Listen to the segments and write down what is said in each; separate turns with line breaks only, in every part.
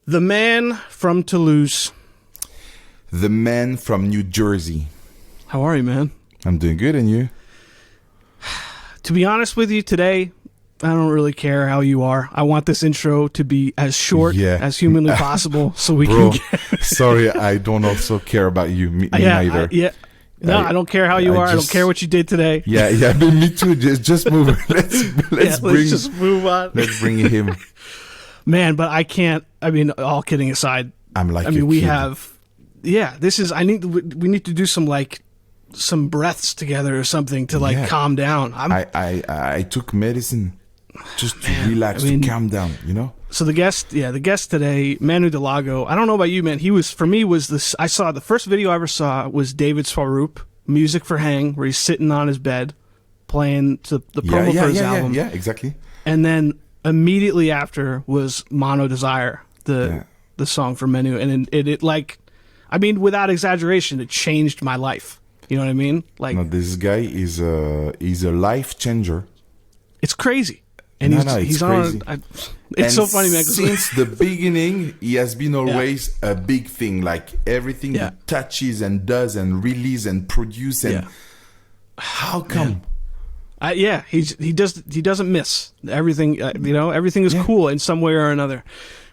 The man from Toulouse.
The man from New Jersey.
How are you, man?
I'm doing good, and you?
To be honest with you, today, I don't really care how you are. I want this intro to be as short as humanly possible so we can get...
Sorry, I don't also care about you. Me neither.
I don't care how you are. I don't care what you did today.
Yeah, but me too. Just move. Let's
just move on.
Let's bring him.
Man, but I can't. I mean, all kidding aside, we have. Yeah, this is. We need to do some breaths together or something to calm down.
I took medicine just to relax, to calm down. You know.
So the guest today, Manu Delago. I don't know about you, man. I saw the first video I ever saw was David Swaroop, Music for Hang, where he's sitting on his bed playing the promo for his album.
Yeah, exactly.
And then immediately after was Mono Desire, the song for Manu, and it without exaggeration, it changed my life. You know what I mean?
This guy is a life changer.
It's crazy. And he's crazy. It's so funny, man.
Since the beginning, he has been always a big thing. Like everything he touches and does and release and produce. And how come?
He doesn't miss everything. Everything is cool in some way or another.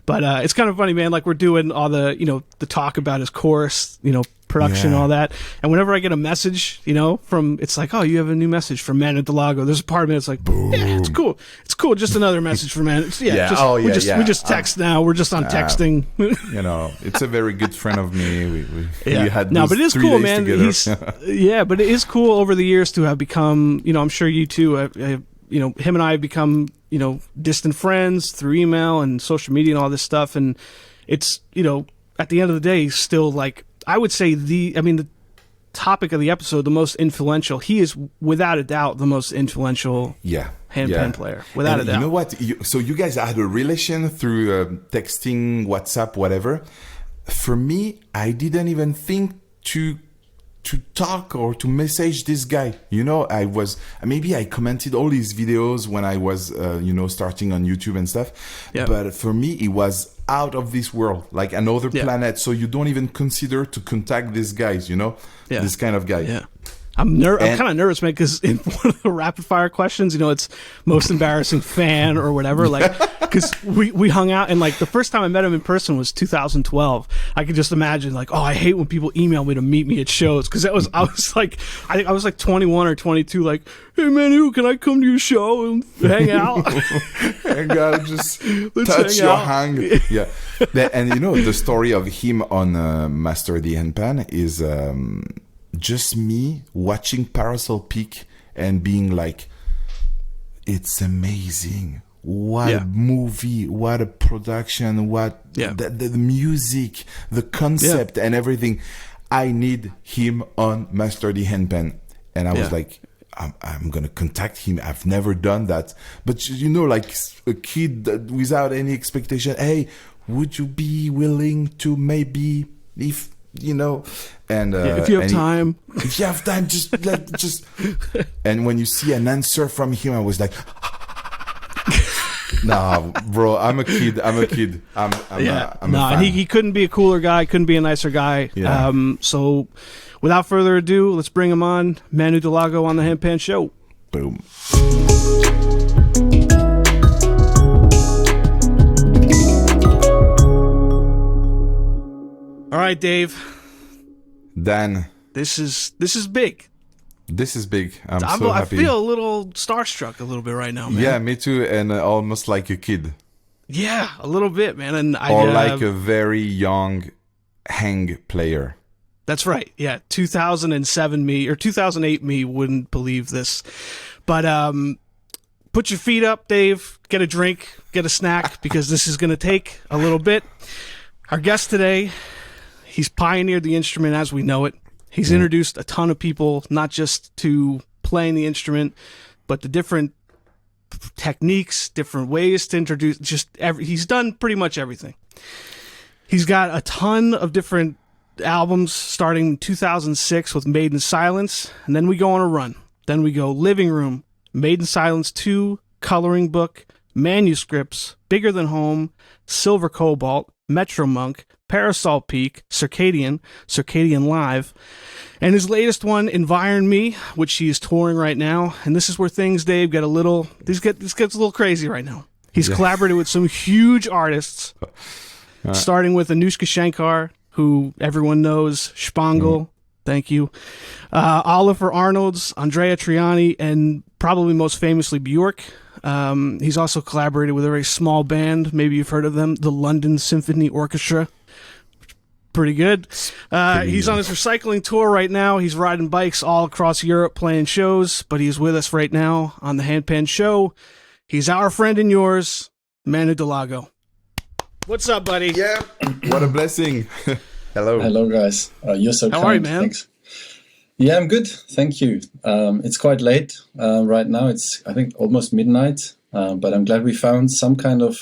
But it's kind of funny, man. Like we're doing all the the talk about his chorus, production, all that. And whenever I get a message, it's like, oh, you have a new message from Manu Delago. There's a part of me that's like, yeah, it's cool. It's cool. Just another message from Manu. We just text now. We're just on texting.
It's a very good friend of me. We had
but it is
3
cool,
days
man.
together.
But it is cool over the years to have become, I'm sure you too, him and I have become, distant friends through email and social media and all this stuff. And it's, at the end of the day, still like, I would say the topic of the episode, the most influential, he is without a doubt the most influential handpan player. Without a doubt.
You know what? So you guys had a relation through texting, WhatsApp, whatever. For me, I didn't even think to talk or to message this guy. I commented all his videos when I was starting on YouTube and stuff. But for me it was out of this world, like another planet. So you don't even consider to contact these guys, this kind of guy. I'm kind of nervous, man, because in one of the rapid fire questions, it's most embarrassing fan or whatever, because we hung out, and the first time I met him in person was 2012. I could just imagine I hate when people email me to meet me at shows, because I was like 21 or 22, like, hey Manu, can I come to your show and hang out? Hang out, just touch your hand. Yeah, and the story of him on Master the Handpan is. Just me watching Parasol Peak and being like, it's amazing. What a movie, what a production, what the music, the concept and everything. I need him on Master the Handpan. And I was like, I'm going to contact him. I've never done that. But, like a kid without any expectation, hey, would you be willing to maybe, if if you have time, just and when you see an answer from him, I was like, nah, bro, I'm a kid.
He couldn't be a cooler guy, couldn't be a nicer guy. So without further ado, let's bring him on. Manu Delago on the Handpan Show.
Boom.
All right, Dave.
Dan.
This is big.
This is big. I'm so happy.
I feel a little starstruck a little bit right now, man.
Yeah, me too, and almost like a kid.
Yeah, a little bit, man. And
like a very young hang player.
That's right. Yeah, 2007 me or 2008 me wouldn't believe this. But put your feet up, Dave. Get a drink, get a snack, because this is going to take a little bit. Our guest today, he's pioneered the instrument as we know it. He's introduced a ton of people, not just to playing the instrument, but the different techniques, different ways to introduce. He's done pretty much everything. He's got a ton of different albums, starting in 2006 with Made in Silence, and then we go on a run. Then we go Living Room, Made in Silence 2, Coloring Book, Manuscripts, Bigger Than Home, Silver Cobalt, Metro Monk, Parasol Peak, Circadian Live, and his latest one, Enviorn Me, which he is touring right now. And this is where things, Dave, get a little. This gets a little crazy right now. He's collaborated with some huge artists, starting with Anushka Shankar, who everyone knows, Shpongle. Thank you. Oliver Arnolds, Andrea Triani, and probably most famously Bjork. He's also collaborated with a very small band. Maybe you've heard of them, the London Symphony Orchestra. Pretty good. He's on his recycling tour right now. He's riding bikes all across Europe playing shows, but he's with us right now on the Handpan Show. He's our friend and yours, Manu Delago. What's up, buddy?
Yeah, what a blessing. Hello.
Hello, guys. You're so kind.
How are you, man?
Thanks. Yeah, I'm good. Thank you. It's quite late right now. It's, I think, almost midnight, but I'm glad we found some kind of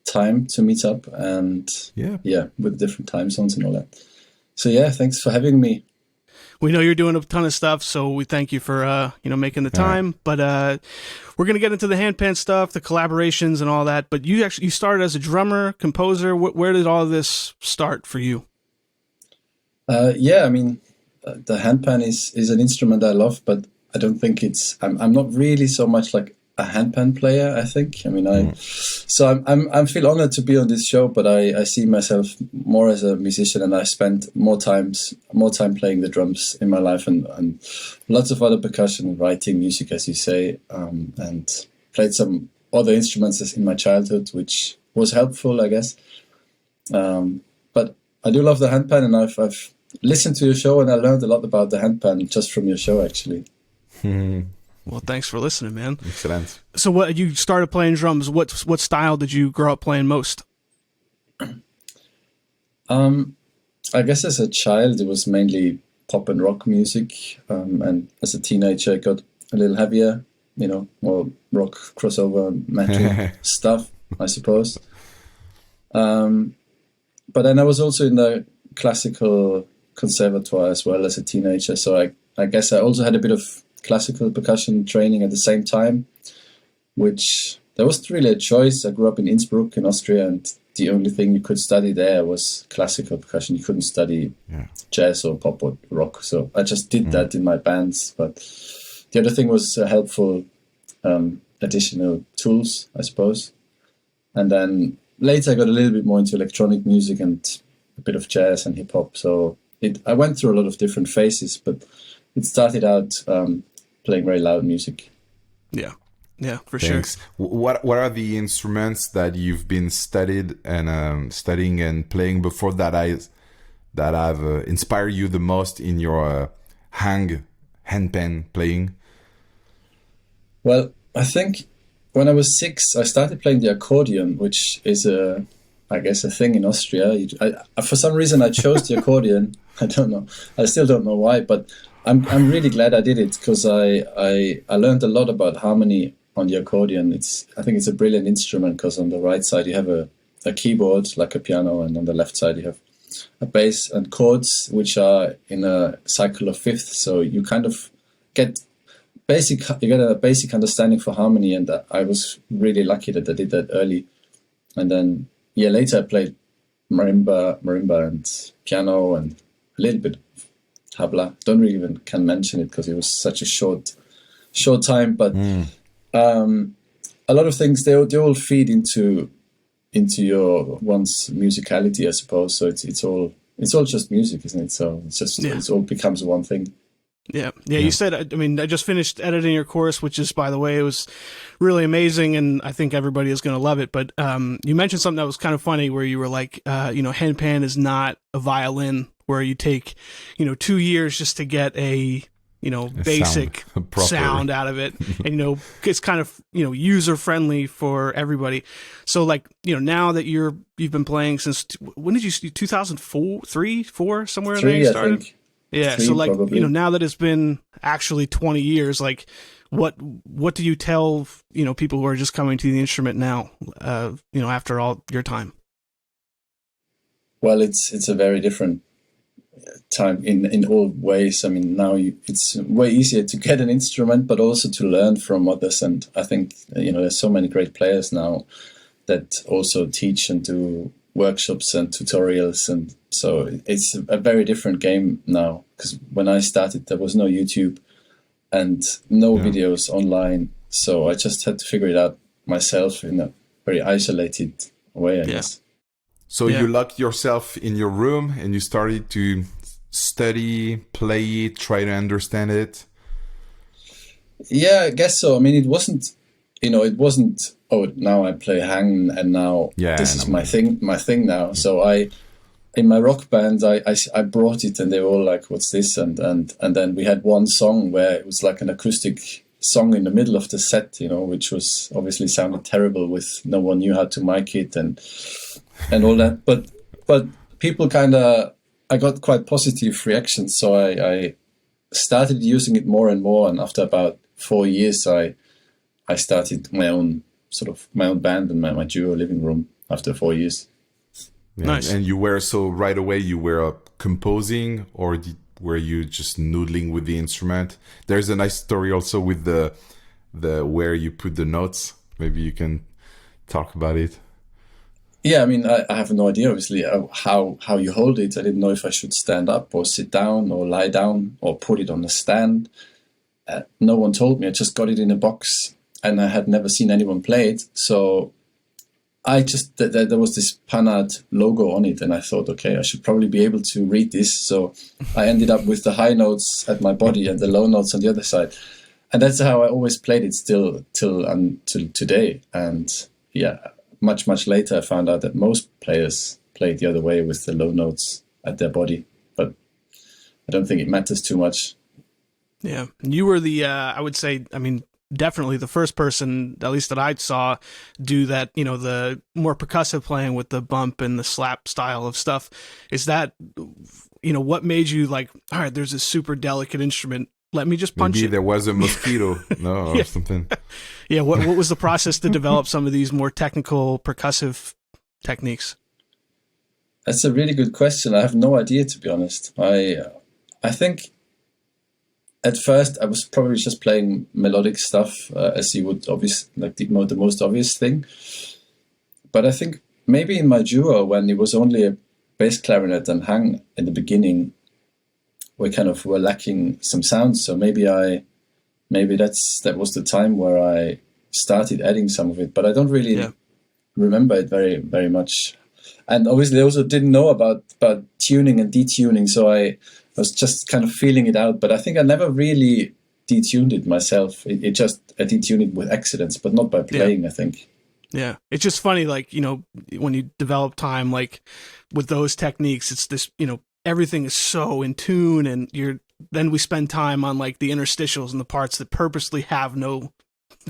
time to meet up and with different time zones and all that. So yeah, thanks for having me.
We know you're doing a ton of stuff, so we thank you for making the time. But we're gonna get into the handpan stuff, the collaborations, and all that. But you started as a drummer, composer. Where did all this start for you?
I mean, the handpan is an instrument I love, but I don't think I'm not really so much like a handpan player. I think. I mean, I feel honored to be on this show, but I see myself more as a musician, and I spent more time playing the drums in my life, and lots of other percussion, writing music, as you say, and played some other instruments in my childhood, which was helpful, I guess. But I do love the handpan, and I've listened to your show, and I learned a lot about the handpan just from your show, actually.
Well, thanks for listening, man.
Excellent.
So, what you started playing drums? What style did you grow up playing most?
I guess as a child, it was mainly pop and rock music, and as a teenager, I got a little heavier, more rock crossover metal stuff, I suppose. But then I was also in the classical conservatoire as well as a teenager, so I guess I also had a bit of classical percussion training at the same time, which there wasn't really a choice. I grew up in Innsbruck in Austria, and the only thing you could study there was classical percussion. You couldn't study jazz or pop or rock, so I just did that in my bands. But the other thing was helpful additional tools, I suppose. And then later I got a little bit more into electronic music and a bit of jazz and hip hop. So I went through a lot of different phases, but it started out playing very loud music. Yeah, for
Thanks.
sure.
What are the instruments that you've been studying and playing before that have inspired you the most in your handpan playing?
Well, I think when I was 6, I started playing the accordion, which is I guess a thing in Austria. For some reason, I chose the accordion. I don't know. I still don't know why, but I'm really glad I did it, because I learned a lot about harmony on the accordion. I think it's a brilliant instrument, because on the right side you have a keyboard like a piano, and on the left side you have a bass and chords, which are in a cycle of fifths. So you kind of get a basic understanding for harmony, and I was really lucky that I did that early. And then later I played marimba and piano and a little bit tabla. Don't really even can mention it because it was such a short time. But a lot of things they all feed into your one's musicality, I suppose. So it's all just music, isn't it? So it all becomes one thing.
Yeah. You said, I mean, I just finished editing your course, which is, by the way, it was really amazing, and I think everybody is going to love it. But you mentioned something that was kind of funny, where you were like, handpan is not a violin where you take, 2 years just to get a basic sound out of it. And, it's kind of, user friendly for everybody. So like, now that you've been playing since, when did you, 2004, 3, 4, somewhere in there you started?
I think.
Yeah.
3,
so like,
probably.
now that it's been actually 20 years, like what do you tell, people who are just coming to the instrument now, after all your time?
Well, it's a very different time in all ways. I mean, now it's way easier to get an instrument, but also to learn from others. And I think, there's so many great players now that also teach and do workshops and tutorials, and so it's a very different game now, because when I started there was no YouTube and no videos online, so I just had to figure it out myself in a very isolated way, I guess.
So you locked yourself in your room and you started to study, play it, try to understand it?
Yeah, I guess so. I mean, it wasn't, oh, now I play hang and now this is my thing now. So in my rock band, I brought it and they were all like, what's this? And then we had one song where it was like an acoustic song in the middle of the set, which was obviously sounded terrible with no one knew how to mic it and all that. But people I got quite positive reactions. So I started using it more and more. And after about 4 years, I started my own band in my duo living room after 4 years.
Yeah.
Nice.
And you were, so right away you were composing, or were you just noodling with the instrument? There's a nice story also with the where you put the notes. Maybe you can talk about it.
Yeah, I mean, I have no idea, obviously, how you hold it. I didn't know if I should stand up or sit down or lie down or put it on a stand. No one told me. I just got it in a box and I had never seen anyone play it. So I just, there was this Panhard logo on it and I thought, okay, I should probably be able to read this. So I ended up with the high notes at my body and the low notes on the other side. And that's how I always played it till today. And yeah, much later I found out that most players play it the other way with the low notes at their body. But I don't think it matters too much.
Yeah. You were the, I would say, I mean, definitely the first person, at least that I saw, do that, the more percussive playing with the bump and the slap style of stuff. Is that, what made you like, all right, there's a super delicate instrument, let me just punch
Maybe
it.
there was a mosquito, or something.
Yeah, what was the process to develop some of these more technical percussive techniques?
That's a really good question. I have no idea, to be honest. I think at first I was probably just playing melodic stuff, as you would the most obvious thing. But I think maybe in my duo, when it was only a bass clarinet and hang in the beginning, we kind of were lacking some sounds. So maybe that was the time where I started adding some of it, but I don't really remember it very, very much. And obviously I also didn't know about tuning and detuning. So I was just kind of feeling it out, but I think I never really detuned it myself. I detuned it with accidents, but not by playing, I think.
Yeah. It's just funny, like, when you develop time, like with those techniques, it's this, everything is so in tune, and then we spend time on like the interstitials and the parts that purposely have no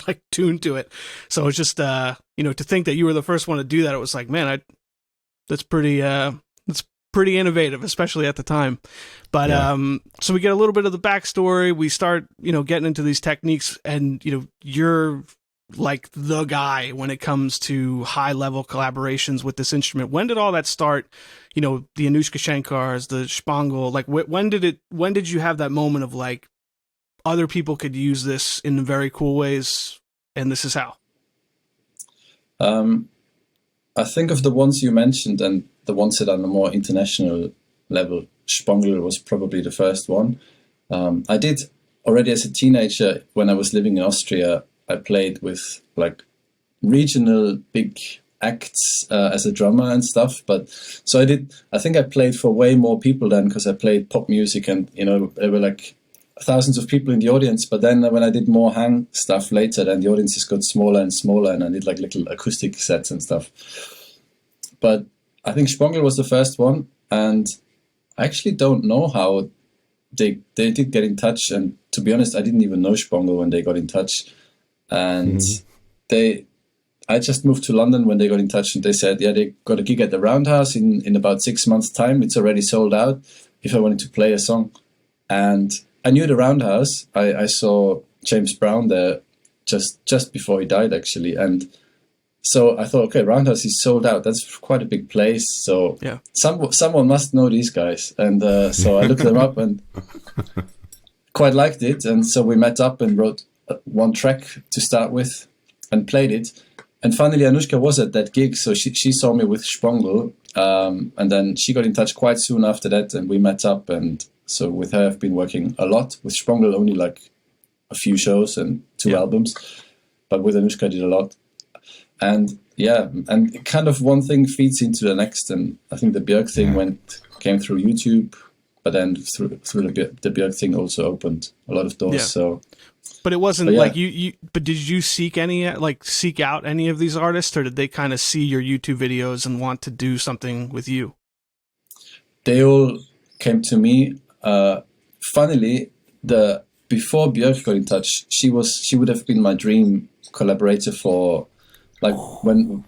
like tune to it. So it's just, to think that you were the first one to do that, it was like, man, that's pretty innovative, especially at the time. But, so we get a little bit of the backstory. We start, getting into these techniques, and, you're like the guy when it comes to high level collaborations with this instrument. When did all that start? The Anushka Shankars, the Shpongle, like when did you have that moment of like, other people could use this in very cool ways, and this is how?
I think of the ones you mentioned and the ones that are on a more international level. Shpongle was probably the first one. I did already as a teenager, when I was living in Austria, I played with like regional big acts as a drummer and stuff. But so I think I played for way more people then, because I played pop music and, there were like thousands of people in the audience. But then when I did more hang stuff later, then the audiences got smaller and smaller, and I did like little acoustic sets and stuff. But I think Shpongle was the first one, and I actually don't know how they did get in touch. And to be honest, I didn't even know Shpongle when they got in touch. And I just moved to London when they got in touch, and they said, they got a gig at the Roundhouse in about 6 months' time. It's already sold out if I wanted to play a song. And I knew the Roundhouse. I saw James Brown there just before he died, actually. And so I thought, okay, Roundhouse is sold out. That's quite a big place. So someone must know these guys. And so I looked them up and quite liked it. And so we met up and wrote one track to start with and played it. And finally, Anushka was at that gig, so she saw me with Shpongle, and then she got in touch quite soon after that, and we met up. And so with her, I've been working a lot. With Shpongle, only like a few shows and 2 albums, but with Anushka, I did a lot. And yeah, and kind of one thing feeds into the next, and I think the Björk thing came through YouTube, but then through the Björk thing also opened a lot of doors.
Yeah.
So.
But it wasn't like you. But did you seek out any of these artists, or did they kind of see your YouTube videos and want to do something with you?
They all came to me. Funnily, before Björk got in touch, she would have been my dream collaborator for, like, when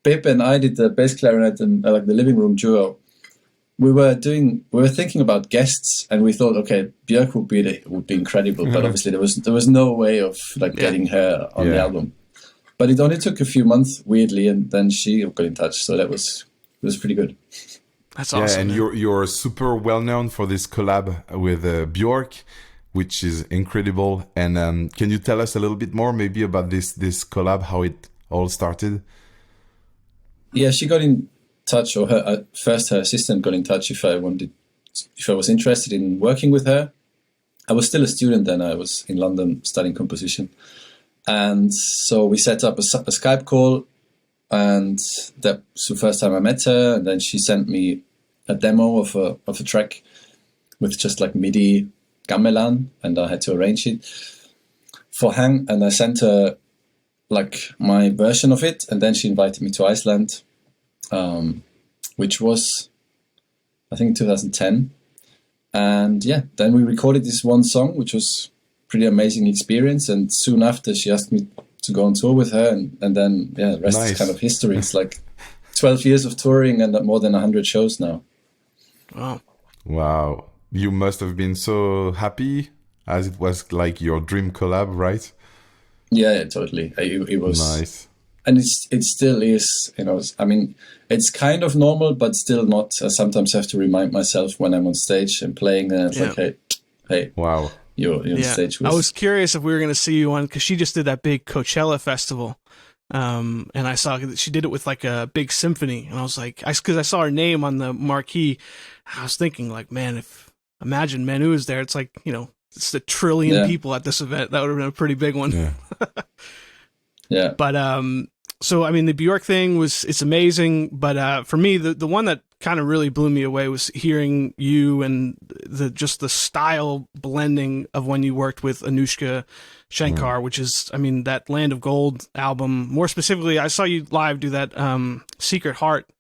Pip and I did the bass clarinet and like the living room duo. We were thinking about guests, and we thought, okay, Björk would be incredible, but obviously there was no way of getting her on the album. But it only took a few months, weirdly, and then she got in touch. So it was pretty good.
That's awesome.
Yeah, and you're super well known for this collab with Bjork, which is incredible. And can you tell us a little bit more, maybe, about this collab, how it all started?
Yeah, she got in touch, or her assistant got in touch if I was interested in working with her. I was still a student then. I was in London studying composition, and so we set up a Skype call, and that was the first time I met her. And then she sent me a demo of a track with just like MIDI gamelan, and I had to arrange it for Hang, and I sent her like my version of it, and then she invited me to Iceland, which was, I think, 2010. And yeah, then we recorded this one song, which was pretty amazing experience. And soon after, she asked me to go on tour with her, and then the rest is kind of history. It's like 12 years of touring and more than 100 shows now.
Wow. You must have been so happy, as it was like your dream collab, right?
Yeah, totally. It was
nice.
And it still is, I mean, it's kind of normal, but still not. I sometimes have to remind myself when I'm on stage and playing, and it's like, hey,
wow,
you're on stage with...
I was curious if we were going to see you on, because she just did that big Coachella festival. And I saw that she did it with like a big symphony, and I was like, because I saw her name on the marquee, I was thinking like, man, imagine Manu is there. It's like, it's a trillion people at this event. That would have been a pretty big one.
Yeah.
Yeah.
But so I mean, the Bjork thing it's amazing. But for me, the one that kind of really blew me away was hearing you and the style blending of when you worked with Anushka Shankar, which is, I mean, that Land of Gold album. More specifically, I saw you live do that Secret Heart,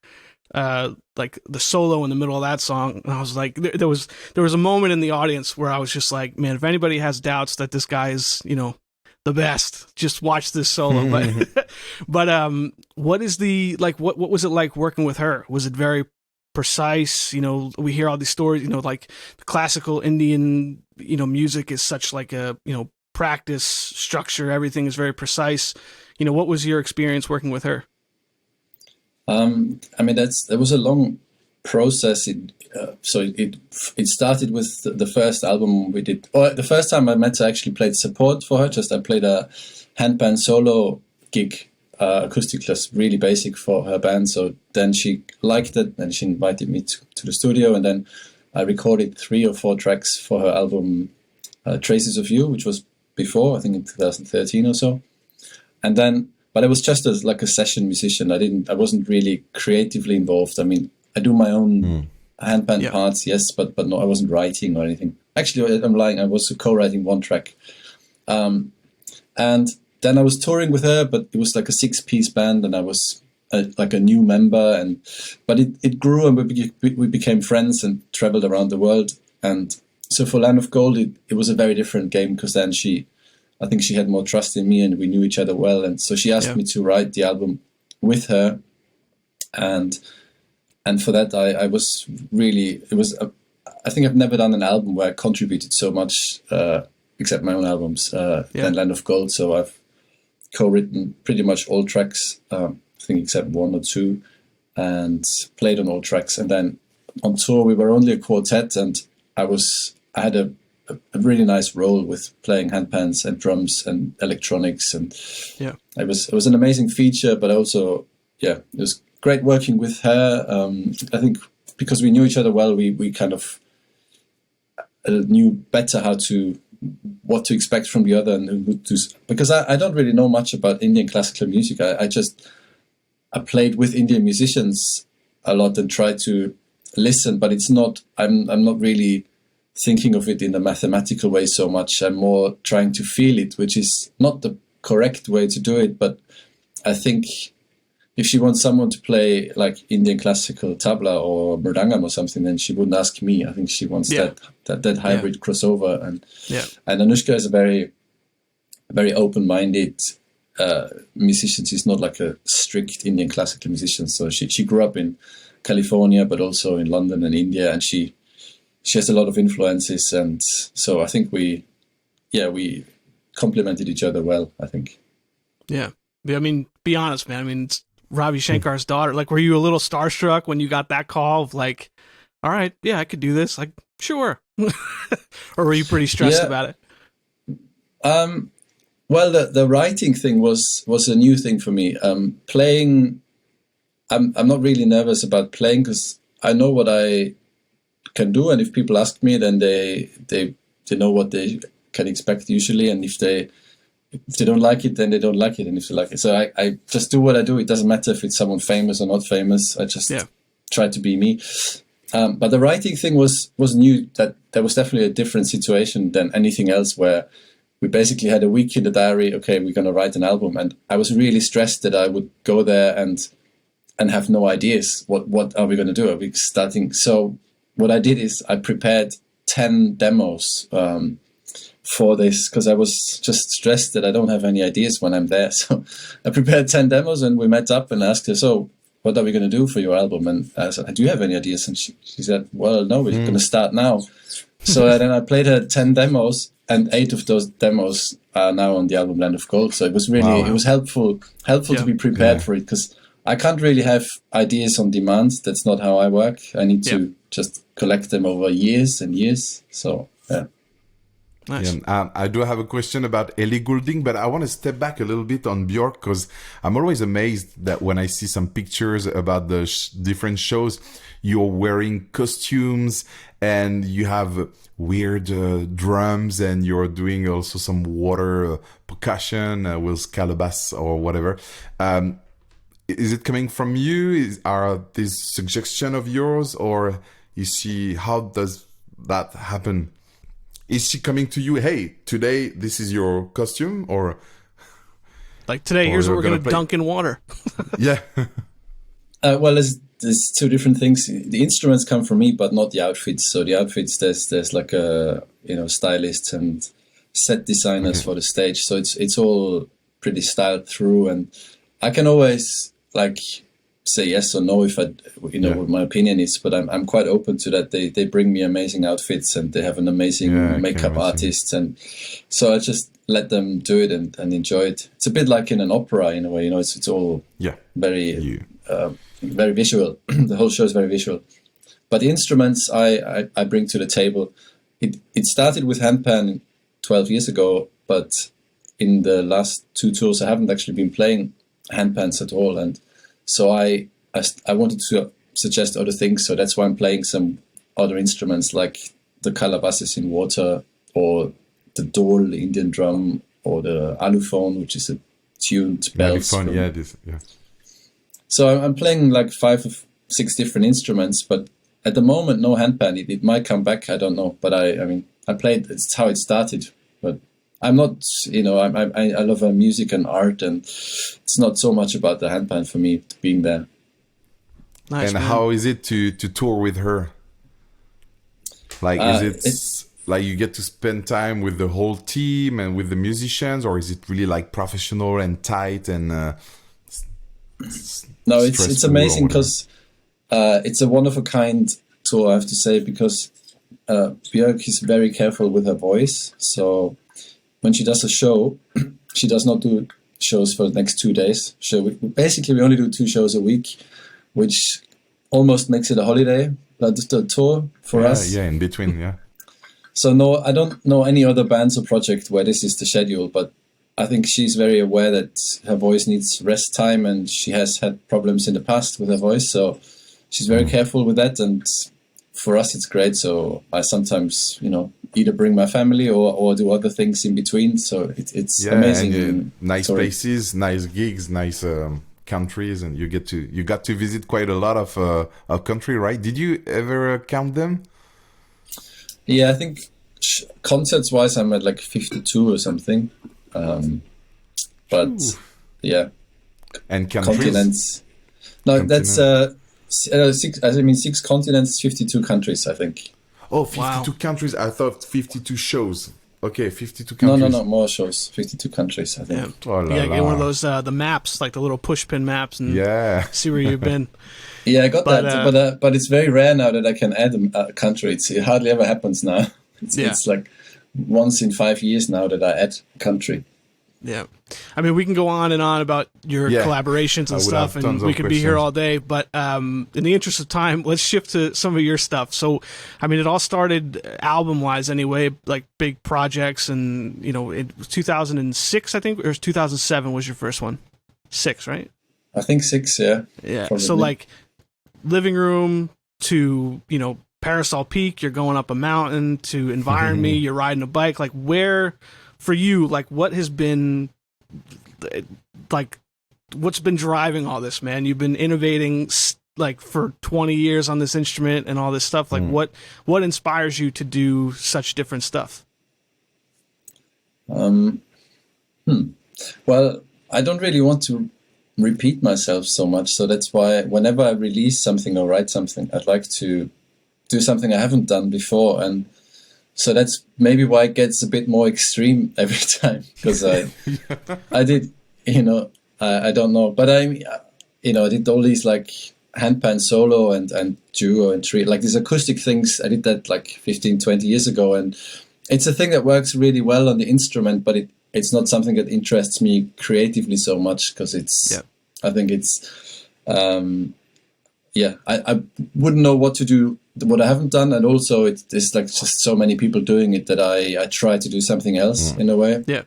like the solo in the middle of that song, and I was like, there was a moment in the audience where I was just like, man, if anybody has doubts that this guy is, the best, just watch this solo. But what is what was it like working with her? Was it very precise? We hear all these stories, like the classical Indian, music is such like a, practice structure, everything is very precise. What was your experience working with her?
I mean, there was a long process. So it started with the first album we did. Or the first time I met her, I actually played support for her. I played a handpan solo gig, acoustic class, really basic for her band. So then she liked it, and she invited me to the studio, and then I recorded 3 or 4 tracks for her album Traces of You, which was before, I think in 2013 or so. And then, but I was just like a session musician. I wasn't really creatively involved. I mean, I do my own handpan parts, yes, but no, I wasn't writing or anything. Actually, I'm lying. I was co-writing 1 track. And then I was touring with her, but it was like a 6-piece band, and I was like a new member. But it grew, and we became friends and traveled around the world. And so for Land of Gold, it was a very different game, because then I think she had more trust in me, and we knew each other well. And so she asked me to write the album with her. And for that, I was really, I think I've never done an album where I contributed so much, except my own albums, than Land of Gold. So I've co-written pretty much all tracks, I think except 1 or 2, and played on all tracks. And then on tour, we were only a quartet, and I had a a really nice role with playing handpans and drums and electronics, and it was an amazing feature. But also, it was great working with her. I think because we knew each other well, we kind of knew better what to expect from the other, and because I don't really know much about Indian classical music. I played with Indian musicians a lot and tried to listen, but it's not. I'm not really thinking of it in a mathematical way so much. I'm more trying to feel it, which is not the correct way to do it. But I think if she wants someone to play like Indian classical tabla or mridangam or something, then she wouldn't ask me. I think she wants that hybrid crossover. And Anushka is a very, very open-minded musician. She's not like a strict Indian classical musician. So she grew up in California, but also in London and India, and she has a lot of influences. And so I think we complemented each other well, I think.
Yeah. I mean, be honest, man. I mean, it's Ravi Shankar's daughter. Like, were you a little starstruck when you got that call of like, all right, yeah, I could do this? Like, sure. Or were you pretty stressed about it?
Well, the writing thing was a new thing for me. Playing, I'm not really nervous about playing because I know what I can do, and if people ask me, then they know what they can expect usually, and if they don't like it, then they don't like it, and if they like it, so I just do what I do. It doesn't matter if it's someone famous or not famous. I just try to be me. But the writing thing was new. That there was definitely a different situation than anything else, where we basically had a week in the diary. Okay, we're going to write an album, and I was really stressed that I would go there and have no ideas. What are we going to do? Are we starting? So what I did is I prepared 10 demos for this, because I was just stressed that I don't have any ideas when I'm there. So I prepared 10 demos, and we met up and asked her, so what are we going to do for your album? And I said, do you have any ideas? And she said, well, no, we're going to start now. So then I played her 10 demos, and 8 of those demos are now on the album Land of Gold. So it was really, it was helpful to be prepared for it, because I can't really have ideas on demand. That's not how I work. I need to just collect them over years and years. So, yeah.
Nice.
Yeah, I do have a question about Ellie Goulding, but I want to step back a little bit on Bjork, because I'm always amazed that when I see some pictures about the different shows, you're wearing costumes and you have weird drums, and you're doing also some water percussion with calabash or whatever. Is it coming from you? Are these suggestions of yours, or how does that happen? Is she coming to you, hey, today this is your costume, or
like today, here's what we're going to dunk in water?
Yeah.
Well, there's two different things. The instruments come from me, but not the outfits. So the outfits, there's like a stylists and set designers for the stage. So it's all pretty styled through, and I can always like say yes or no if what my opinion is, but I'm quite open to that. They bring me amazing outfits, and they have an amazing makeup artist, and so I just let them do it and enjoy it. It's a bit like in an opera in a way, it's all very very visual. The whole show is very visual, but the instruments I bring to the table. It started with handpan 12 years ago, but in the last 2 tours I haven't actually been playing handpans at all, and so I wanted to suggest other things, so that's why I'm playing some other instruments like the calabashes in water, or the dol, the Indian drum, or the allophone, which is a tuned bells. So I'm playing like 5 or 6 different instruments, but at the moment no handpan. It might come back, I don't know. But I played. It's how it started. But I'm not, I love music and art, and it's not so much about the handpan for me being there.
Nice,
and
man.
how is it to tour with her? Like, is it like you get to spend time with the whole team and with the musicians, or is it really like professional and tight and?
No, it's amazing because it's a one of a kind tour, I have to say, because Björk is very careful with her voice. So when she does a show, she does not do shows for the next 2 days. So we only do 2 shows a week, which almost makes it a holiday, just a tour for us.
Yeah, in between, yeah.
So no, I don't know any other bands or project where this is the schedule, but I think she's very aware that her voice needs rest time, and she has had problems in the past with her voice, so she's very careful with that. And for us, it's great. So I sometimes, either bring my family or do other things in between. So it's amazing.
And, nice places, nice gigs, nice countries, and you got to visit quite a lot of country, right? Did you ever count them?
Yeah, I think concerts wise, I'm at like 52 or something. But yeah,
and countries?
Continents. No, that's 6 continents, 52 countries, I think.
Oh, 52 countries. I thought 52 shows. Okay, 52 countries.
No, more shows. 52 countries, I think.
Yeah, get one of those the maps, like the little push pin maps, and see where you've been.
Yeah, I got that, but it's very rare now that I can add a country. It hardly ever happens now. It's like once in 5 years now that I add a country.
Yeah. I mean, we can go on and on about your collaborations and stuff, and we could be here all day. But in the interest of time, let's shift to some of your stuff. So, I mean, it all started album-wise anyway, like big projects. And, it was 2006, I think, or 2007 was your first one. 6, right?
I think 6, yeah.
Yeah.
Probably.
So, like, living room to, Parasol Peak, you're going up a mountain, to Enviorn Me, you're riding a bike. Like, where... For you, like, what has been, like, what's been driving all this, man? You've been innovating, like, for 20 years on this instrument and all this stuff. Like, what inspires you to do such different stuff?
Well, I don't really want to repeat myself so much. So that's why whenever I release something or write something, I'd like to do something I haven't done before. And so that's maybe why it gets a bit more extreme every time, because I did, I don't know, but I did all these like handpan solo and duo and trio, like these acoustic things. I did that like 15, 20 years ago, and it's a thing that works really well on the instrument, but it's not something that interests me creatively so much, because I think it's, I wouldn't know what to do, what I haven't done, and also there's like just so many people doing it that I try to do something else in a way.
Yeah.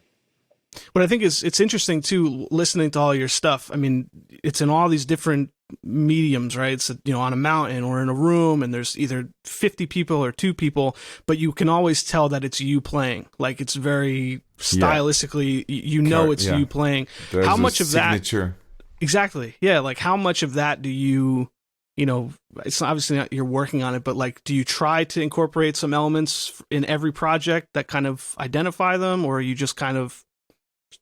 But I think it's interesting too, listening to all your stuff. I mean, it's in all these different mediums, right? It's on a mountain or in a room, and there's either 50 people or 2 people, but you can always tell that it's you playing. Like, it's very stylistically, it's you playing.
There's
how much of
signature.
That? Exactly. Yeah. Like, how much of that do you? It's obviously not you're working on it, but like, do you try to incorporate some elements in every project that kind of identify them, or are you just kind of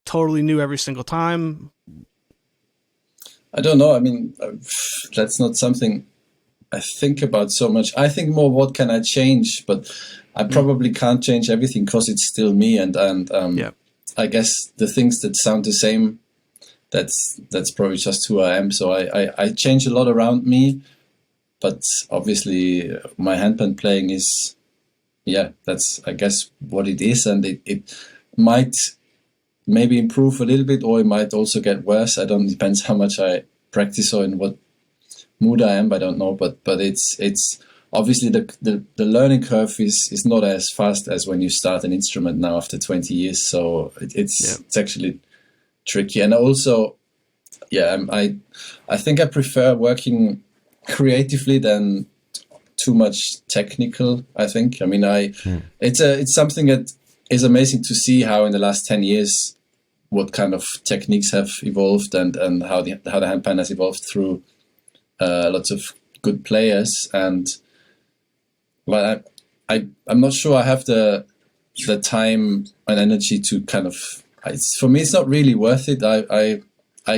totally new every single time?
I don't know. I mean, that's not something I think about so much. I think more, what can I change? But I probably can't change everything, because it's still me. And I guess the things that sound the same, that's probably just who I am. So I change a lot around me, but obviously my handpan playing is, that's, I guess, what it is. And it might maybe improve a little bit, or it might also get worse. Depends how much I practice or in what mood I am. I don't know, but it's obviously the learning curve is not as fast as when you start an instrument now after 20 years. So it's actually tricky. And also, I think I prefer working creatively than too much technical, I think. I mean, it's something that is amazing to see how in the last 10 years what kind of techniques have evolved, and how the handpan has evolved through lots of good players. But I'm not sure I have the time and energy to kind of. For me, it's not really worth it. I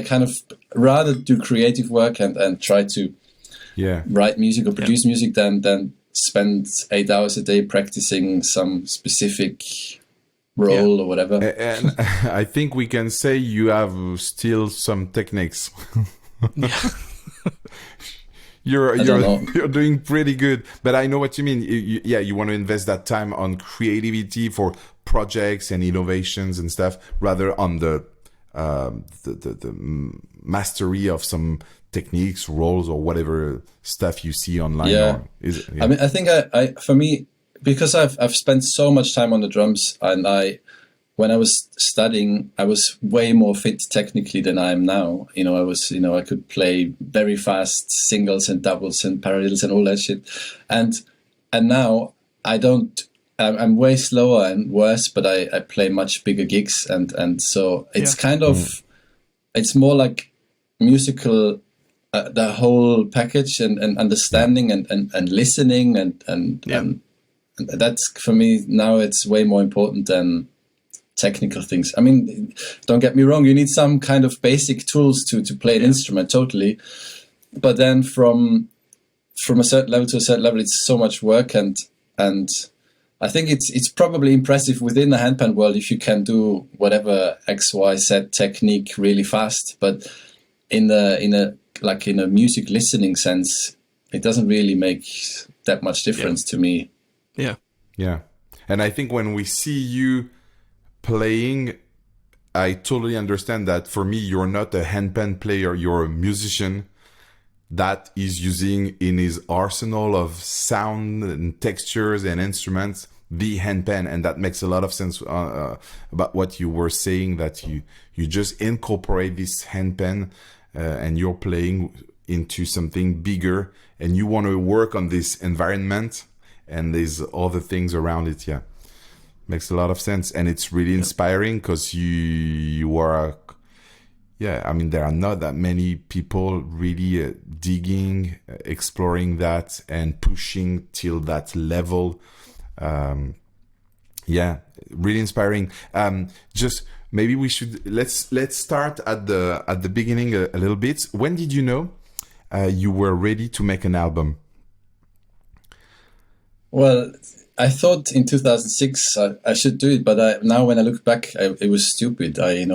kind of rather do creative work and try to write music or produce music than spend 8 hours a day practicing some specific role or whatever.
And I think we can say you have still some techniques. You're doing pretty good, but I know what you mean. You want to invest that time on creativity for projects and innovations and stuff, rather on the mastery of some techniques, roles, or whatever stuff you see online.
I mean, I think for me, because I've spent so much time on the drums, and when I was studying, I was way more fit technically than I am now. I could play very fast singles and doubles and parallels and all that shit, and now I don't. I'm way slower and worse, but I play much bigger gigs, and so it's kind of it's more like musical, the whole package and understanding and listening and that's, for me now, it's way more important than technical things. I mean, don't get me wrong, you need some kind of basic tools to play an instrument, totally, but then from a certain level to a certain level, it's so much work, and I think it's probably impressive within the handpan world if you can do whatever XYZ technique really fast, but in a music listening sense, it doesn't really make that much difference to me.
Yeah. And I think when we see you playing, I totally understand that. For me, you're not a handpan player, you're a musician that is using in his arsenal of sound and textures and instruments the handpan, and that makes a lot of sense about what you were saying, that you just incorporate this handpan and you're playing into something bigger, and you want to work on this environment and there's other things around it. Yeah, makes a lot of sense, and it's really inspiring because you are I mean, there are not that many people really digging, exploring that and pushing till that level. Really inspiring. Just maybe we should let's start at the beginning a little bit. When did you know you were ready to make an album?
Well, I thought in 2006 I should do it, but now when I look back, it was stupid. It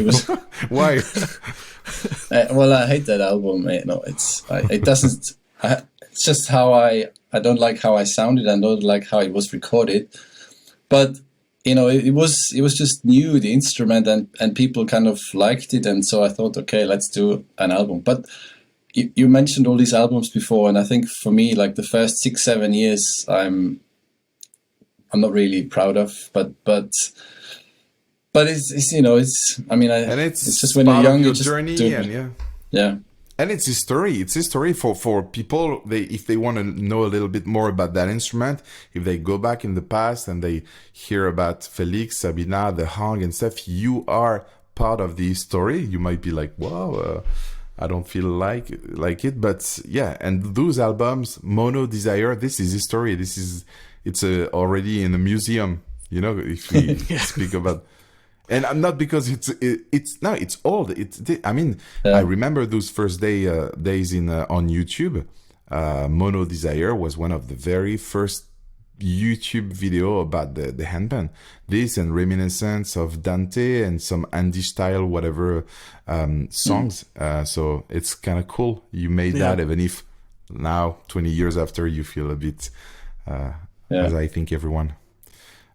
was
Why?
I hate that album. It doesn't. It's just how I don't like how I sounded. I don't like how it was recorded. But it was just new, the instrument, and people kind of liked it, and so I thought, okay, let's do an album. But you mentioned all these albums before, and I think for me, like the first 6-7 years, I'm not really proud of, but it's I mean, it's just when you're young, you just
journey,
do
and and it's history. It's history for people. If they want to know a little bit more about that instrument, if they go back in the past and they hear about Felix, Sabina, the Hang and stuff, you are part of the story. You might be like, wow, I don't feel like it, but yeah. And those albums, Mono, Desire, this is history. It's already in a museum. If we speak about. And I'm not because it's old. I remember those first days on YouTube. Mono Desire was one of the very first YouTube video about the handpan. This and reminiscence of Dante and some Andy style whatever songs. So it's kind of cool. You made that, even if now 20 years after you feel a bit, as I think everyone,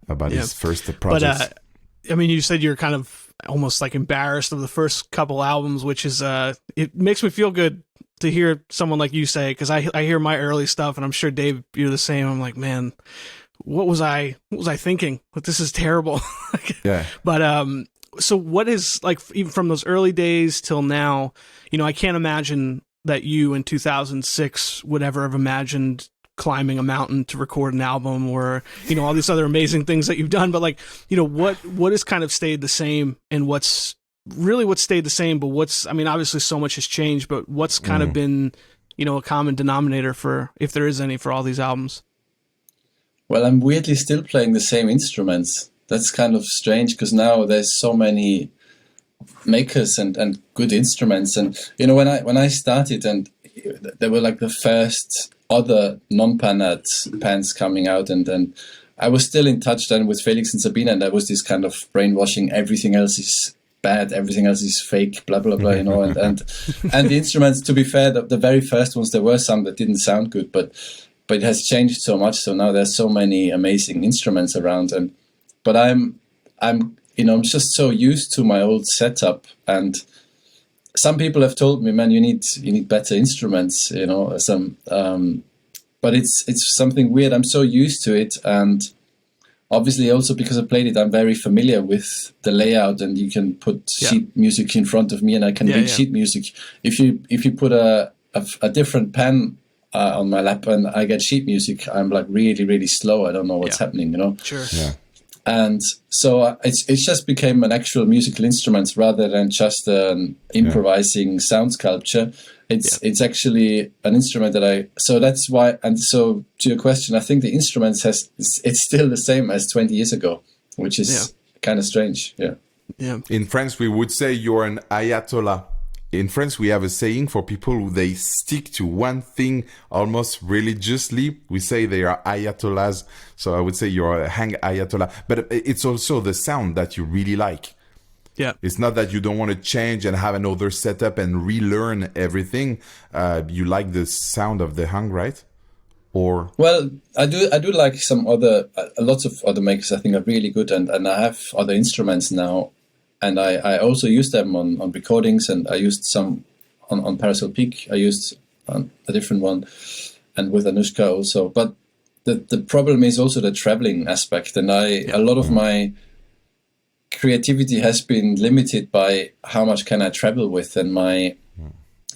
about his first project.
But I mean, you said you're kind of almost like embarrassed of the first couple albums, which is it makes me feel good to hear someone like you say, because I hear my early stuff, and I'm sure, Dave, you're the same. I'm like, man, what was I thinking? But this is terrible. But so what is, like, even from those early days till now, I can't imagine that you in 2006 would ever have imagined climbing a mountain to record an album, or all these other amazing things that you've done. But like, what has kind of stayed the same, and what's stayed the same, but obviously so much has changed, but what's kind of been a common denominator, for, if there is any, for all these albums?
Well, I'm weirdly still playing the same instruments. That's kind of strange, because now there's so many makers and good instruments. And when I started, and there were like the first other non-pan pans coming out, and I was still in touch then with Felix and Sabina, and there was this kind of brainwashing, everything else is bad, everything else is fake, blah blah blah, and the instruments, to be fair, the very first ones, there were some that didn't sound good, but it has changed so much, so now there's so many amazing instruments around, but I'm just so used to my old setup, and some people have told me, man, you need better instruments, but it's something weird. I'm so used to it, and obviously also because I played it, I'm very familiar with the layout, and you can put sheet music in front of me, and I can read sheet music. If you put a different pen on my lap and I get sheet music, I'm like really, really slow. I don't know what's happening, you know?
Sure.
Yeah.
And so it's just became an actual musical instrument rather than just an improvising sound sculpture. It's actually an instrument so that's why, and so to your question, I think the instruments it's still the same as 20 years ago, which is kind of strange. Yeah.
Yeah.
In France, we would say you're an Ayatollah. In France, we have a saying for people who they stick to one thing almost religiously. We say they are Ayatollas. So I would say you're a hang Ayatollah. But it's also the sound that you really like.
Yeah.
It's not that you don't want to change and have another setup and relearn everything. You like the sound of the hang, right? Or
well, I do like some other lots of other makers I think are really good, and I have other instruments now. And I also use them on recordings, and I used some on Parasol Peak. I used a different one, and with Anushka also. But the problem is also the traveling aspect, and a lot of my creativity has been limited by how much can I travel with, and my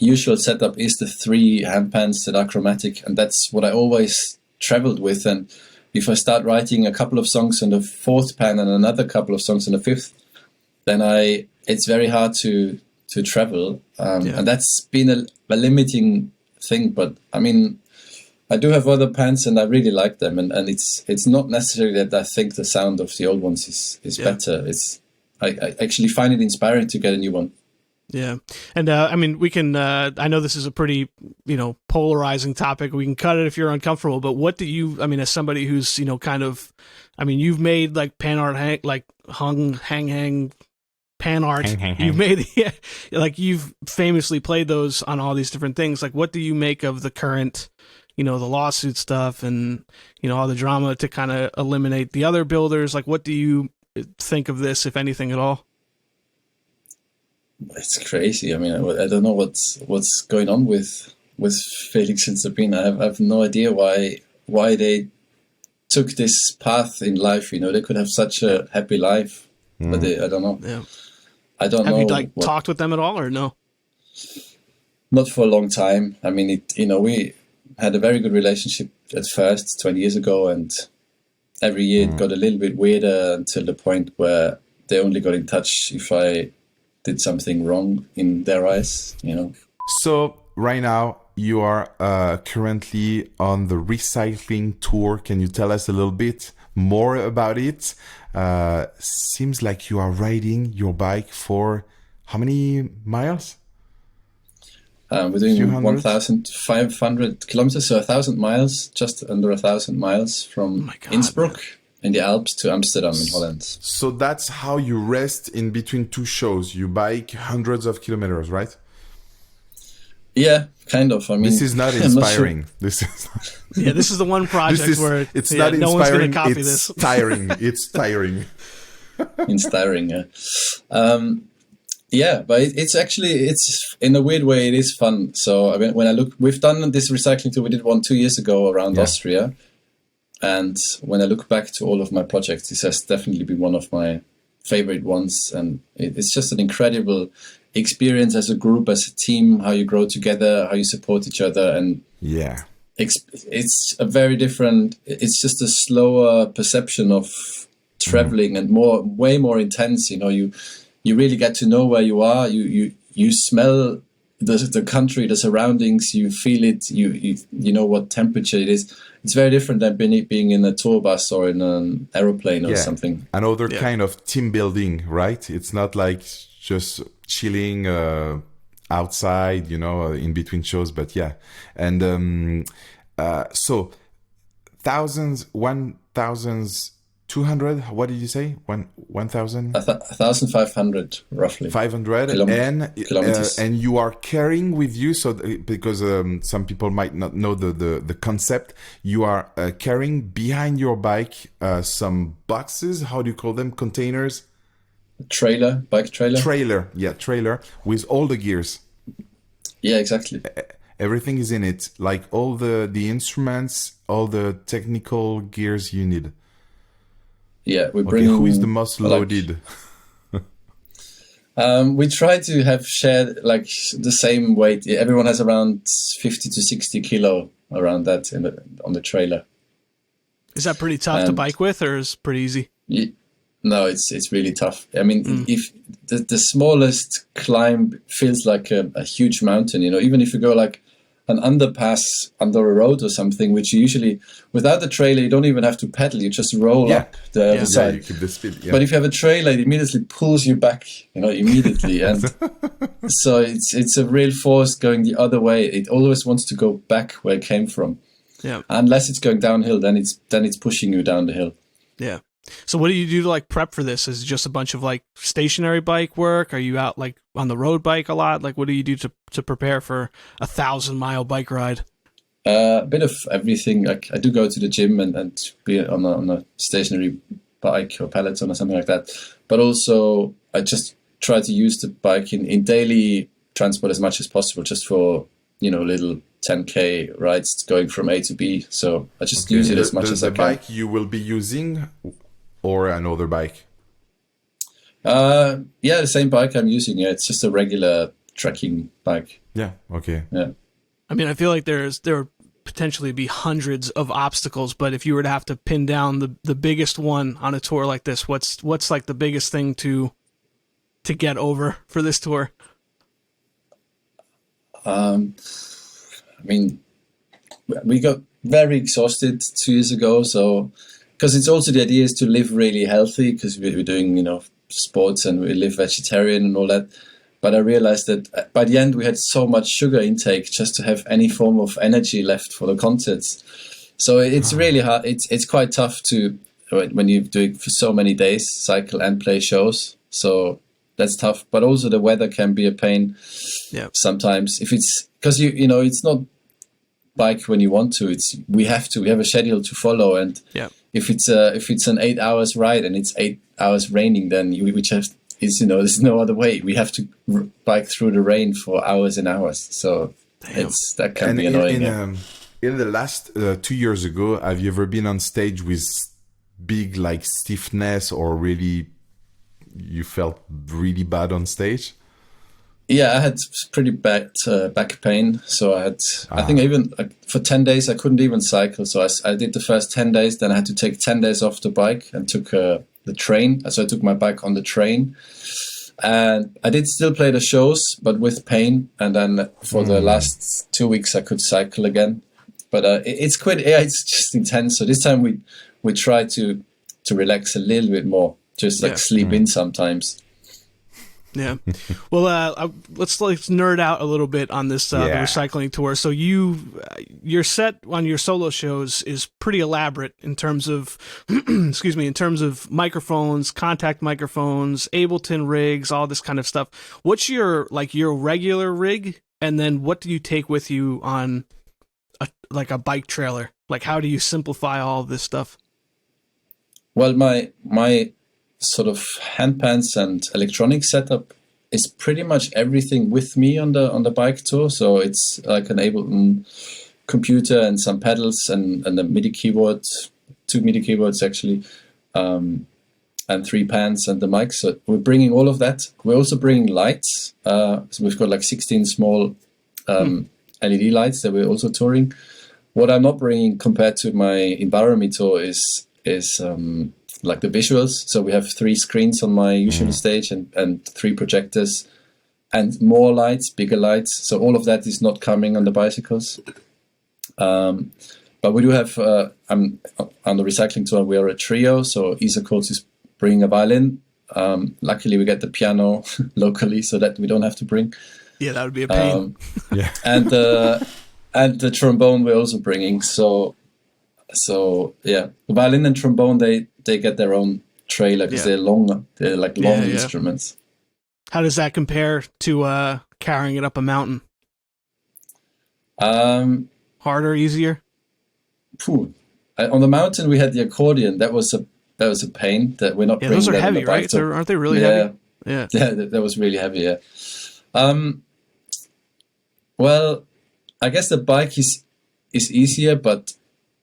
usual setup is the 3 handpans that are chromatic, and that's what I always traveled with. And if I start writing a couple of songs on the 4th pan and another couple of songs on the 5th, then it's very hard to travel, and that's been a limiting thing. But I mean, I do have other pans, and I really like them, and it's not necessarily that I think the sound of the old ones is better. I actually find it inspiring to get a new one.
Yeah. And I mean, we can I know this is a pretty, polarizing topic. We can cut it if you're uncomfortable, but what do you, I mean, as somebody who's, kind of, I mean, you've made like pan art, like hang pan art. You've made, like you've famously played those on all these different things. Like, what do you make of the current, the lawsuit stuff and, all the drama to kind of eliminate the other builders? Like, what do you think of this, if anything at all?
It's crazy. I mean, I don't know what's going on with Felix and Sabina. I have no idea why they took this path in life. They could have such a happy life, but I don't know.
Yeah.
I don't know.
Have you talked with them at all, or no?
Not for a long time. I mean, we had a very good relationship at first 20 years ago, and every year it got a little bit weirder until the point where they only got in touch if I did something wrong in their eyes.
So right now you are currently on the recycling tour. Can you tell us a little bit more about it? Seems like you are riding your bike for how many miles?
We're doing 1,500 kilometers, so 1,000 miles, just under 1,000 miles from Innsbruck in the Alps to Amsterdam in Holland.
So that's how you rest in between 2 shows. You bike hundreds of kilometers, right?
Yeah, kind of. I mean,
this is not inspiring. This is
this is the one project where
it's not
no
inspiring.
One's going to copy
it's
this.
tiring. It's tiring.
Inspiring, yeah. Yeah, but it's in a weird way, it is fun. So I mean, when I look, we've done this recycling tour. We did one 2 years ago around Austria. And when I look back to all of my projects, this has definitely been one of my favorite ones. And it's just an incredible experience as a group, as a team, how you grow together, how you support each other. And it's a very different, it's just a slower perception of traveling and way more intense. You really get to know where you are. You smell the country, the surroundings, you feel it, you know what temperature it is. It's very different than being in a tour bus or in an aeroplane or something.
Another kind of team building, right? It's not like just chilling outside, in between shows, but yeah. And so 1,200, what did you say? 1,000?
1,500 roughly.
500
kilometers.
And you are carrying with you, so because some people might not know the concept, you are carrying behind your bike some boxes. How do you call them? Containers?
Bike trailer.
Trailer with all the gears.
Yeah, exactly.
Everything is in it, like all the instruments, all the technical gears you need.
Yeah, we're
Okay,
bringing.
who is the most loaded?
We try to have shared like the same weight. Everyone has around 50 to 60 kilo around that on the trailer.
Is that pretty tough to bike with, or is it pretty easy?
No, it's really tough. I mean, if the smallest climb feels like a huge mountain, you know, even if you go like an underpass under a road or something, which you usually, without the trailer, you don't even have to pedal. You just roll up the other side.
You keep the speed. Yeah.
But if you have a trailer, it immediately pulls you back, you know, immediately. And so it's a real force going the other way. It always wants to go back where it came from.
Yeah.
Unless it's going downhill, then it's pushing you down the hill.
Yeah. So what do you do to like prep for this? Is it just a bunch of like stationary bike work? Are you out like on the road bike a lot? Like what do you do to prepare for 1,000-mile bike ride?
A bit of everything. Like I do go to the gym and be on a stationary bike or peloton or something like that. But also I just try to use the bike in daily transport as much as possible, just for, you know, little 10K rides going from A to B. So I just use it as much as I can.
The bike you will be using or another bike?
Yeah, the same bike I'm using. Yeah, it's just a regular trekking bike.
Yeah, okay.
Yeah.
I mean, I feel like there would potentially be hundreds of obstacles, but if you were to have to pin down the biggest one on a tour like this, what's like the biggest thing to get over for this tour?
I mean, we got very exhausted 2 years ago, so because it's also the idea is to live really healthy, because we're doing, you know, sports and we live vegetarian and all that. But I realized that by the end we had so much sugar intake just to have any form of energy left for the concerts. So it's really hard. It's quite tough to, when you do it for so many days, cycle and play shows. So that's tough. But also the weather can be a pain.
Yeah.
Sometimes if it's because you know it's not bike when you want to. We have a schedule to follow, and if it's an 8 hours ride and it's 8 hours raining, then we just there's no other way. We have to bike through the rain for hours and hours. So that can be annoying.
In the last 2 years ago, have you ever been on stage with big like stiffness, or really you felt really bad on stage?
Yeah, I had pretty bad back pain. So I think even for 10 days, I couldn't even cycle. So I did the first 10 days, then I had to take 10 days off the bike and took the train. So I took my bike on the train. And I did still play the shows, but with pain. And then for the last 2 weeks, I could cycle again. But it's just intense. So this time we try to relax a little bit more, just like sleep in sometimes.
Yeah. Well, let's nerd out a little bit on this the recycling tour. So your set on your solo shows is pretty elaborate in terms of, in terms of microphones, contact microphones, Ableton rigs, all this kind of stuff. What's your regular rig, and then what do you take with you on a bike trailer? Like, how do you simplify all of this stuff?
Well, my sort of handpans and electronic setup is pretty much everything with me on the bike tour. So it's like an Ableton computer and some pedals and a MIDI keyboard, 2 MIDI keyboards actually, and 3 pans and the mic. So we're bringing all of that. We're also bringing lights. So we've got like 16 small LED lights that we're also touring. What I'm not bringing compared to my Enviorn Me tour is like the visuals. So we have 3 screens on my usual stage and 3 projectors and more lights, bigger lights. So all of that is not coming on the bicycles. But we do have, on the recycling tour, we are a trio. So Isa Coates is bringing a violin. Luckily we get the piano locally so that we don't have to bring.
Yeah, that would be a pain.
And the trombone we're also bringing. So yeah, the violin and trombone, they get their own trailer because they're long instruments.
How does that compare to carrying it up a mountain? Harder, easier?
On the mountain we had the accordion. That was a pain that we're not bringing.
Those are heavy, right? Aren't they really heavy? Yeah,
that was really heavy. Yeah. Well, I guess the bike is easier, but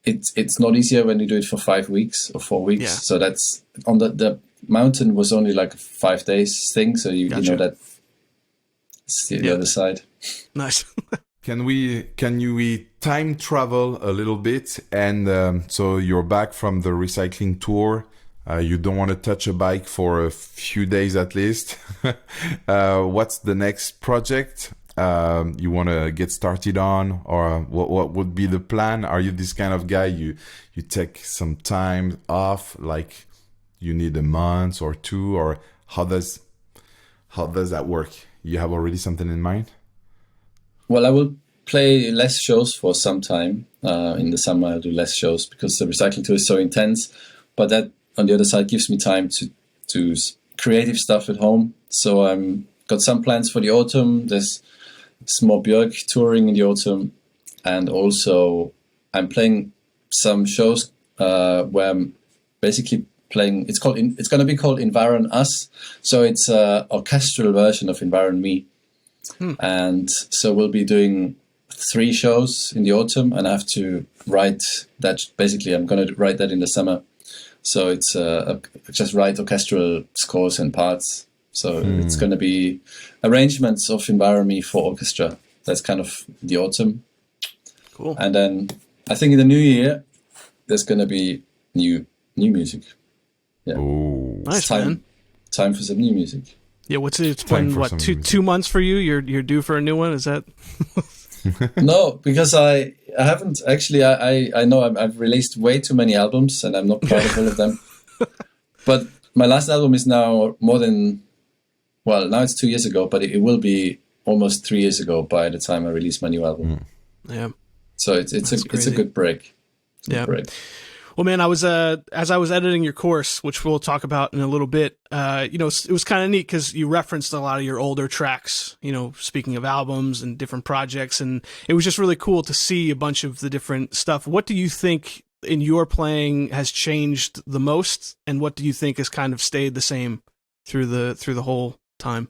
it's not easier when you do it for 5 weeks or 4 weeks.
Yeah.
So that's on the mountain was only like a 5 days thing. So you know that it's the other side.
Nice.
Can we time travel a little bit? And so you're back from the recycling tour. You don't want to touch a bike for a few days at least. What's the next project you want to get started on, or what would be the plan? Are you this kind of guy you take some time off, like you need a month or two, or how does that work? You have already something in mind?
Well, I will play less shows for some time. In the summer, I'll do less shows because the recycling tour is so intense. But that, on the other side, gives me time to do creative stuff at home. So I'm got some plans for the autumn. There's some more Björk touring in the autumn. And also I'm playing some shows where I'm basically playing, it's going to be called Enviorn Us. So it's an orchestral version of Enviorn Me. And so we'll be doing 3 shows in the autumn, and I have to write that. Basically, I'm going to write that in the summer. So it's just write orchestral scores and parts. So it's going to be arrangements of Enviorn Me for orchestra. That's kind of the autumn.
Cool.
And then I think in the new year, there's going to be new music. Yeah.
Oh,
Nice,
time for some new music.
Yeah, it's been what, two months for you? You're due for a new one, is that?
No, because I haven't actually. I know I've released way too many albums, and I'm not proud of all of them. But my last album is now now it's 2 years ago, but it will be almost 3 years ago by the time I release my new album.
Yeah.
So it's a good break.
Yeah. Well, man, I was as I was editing your course, which we'll talk about in a little bit. It was kind of neat because you referenced a lot of your older tracks. Speaking of albums and different projects, and it was just really cool to see a bunch of the different stuff. What do you think in your playing has changed the most, and what do you think has kind of stayed the same through the whole time?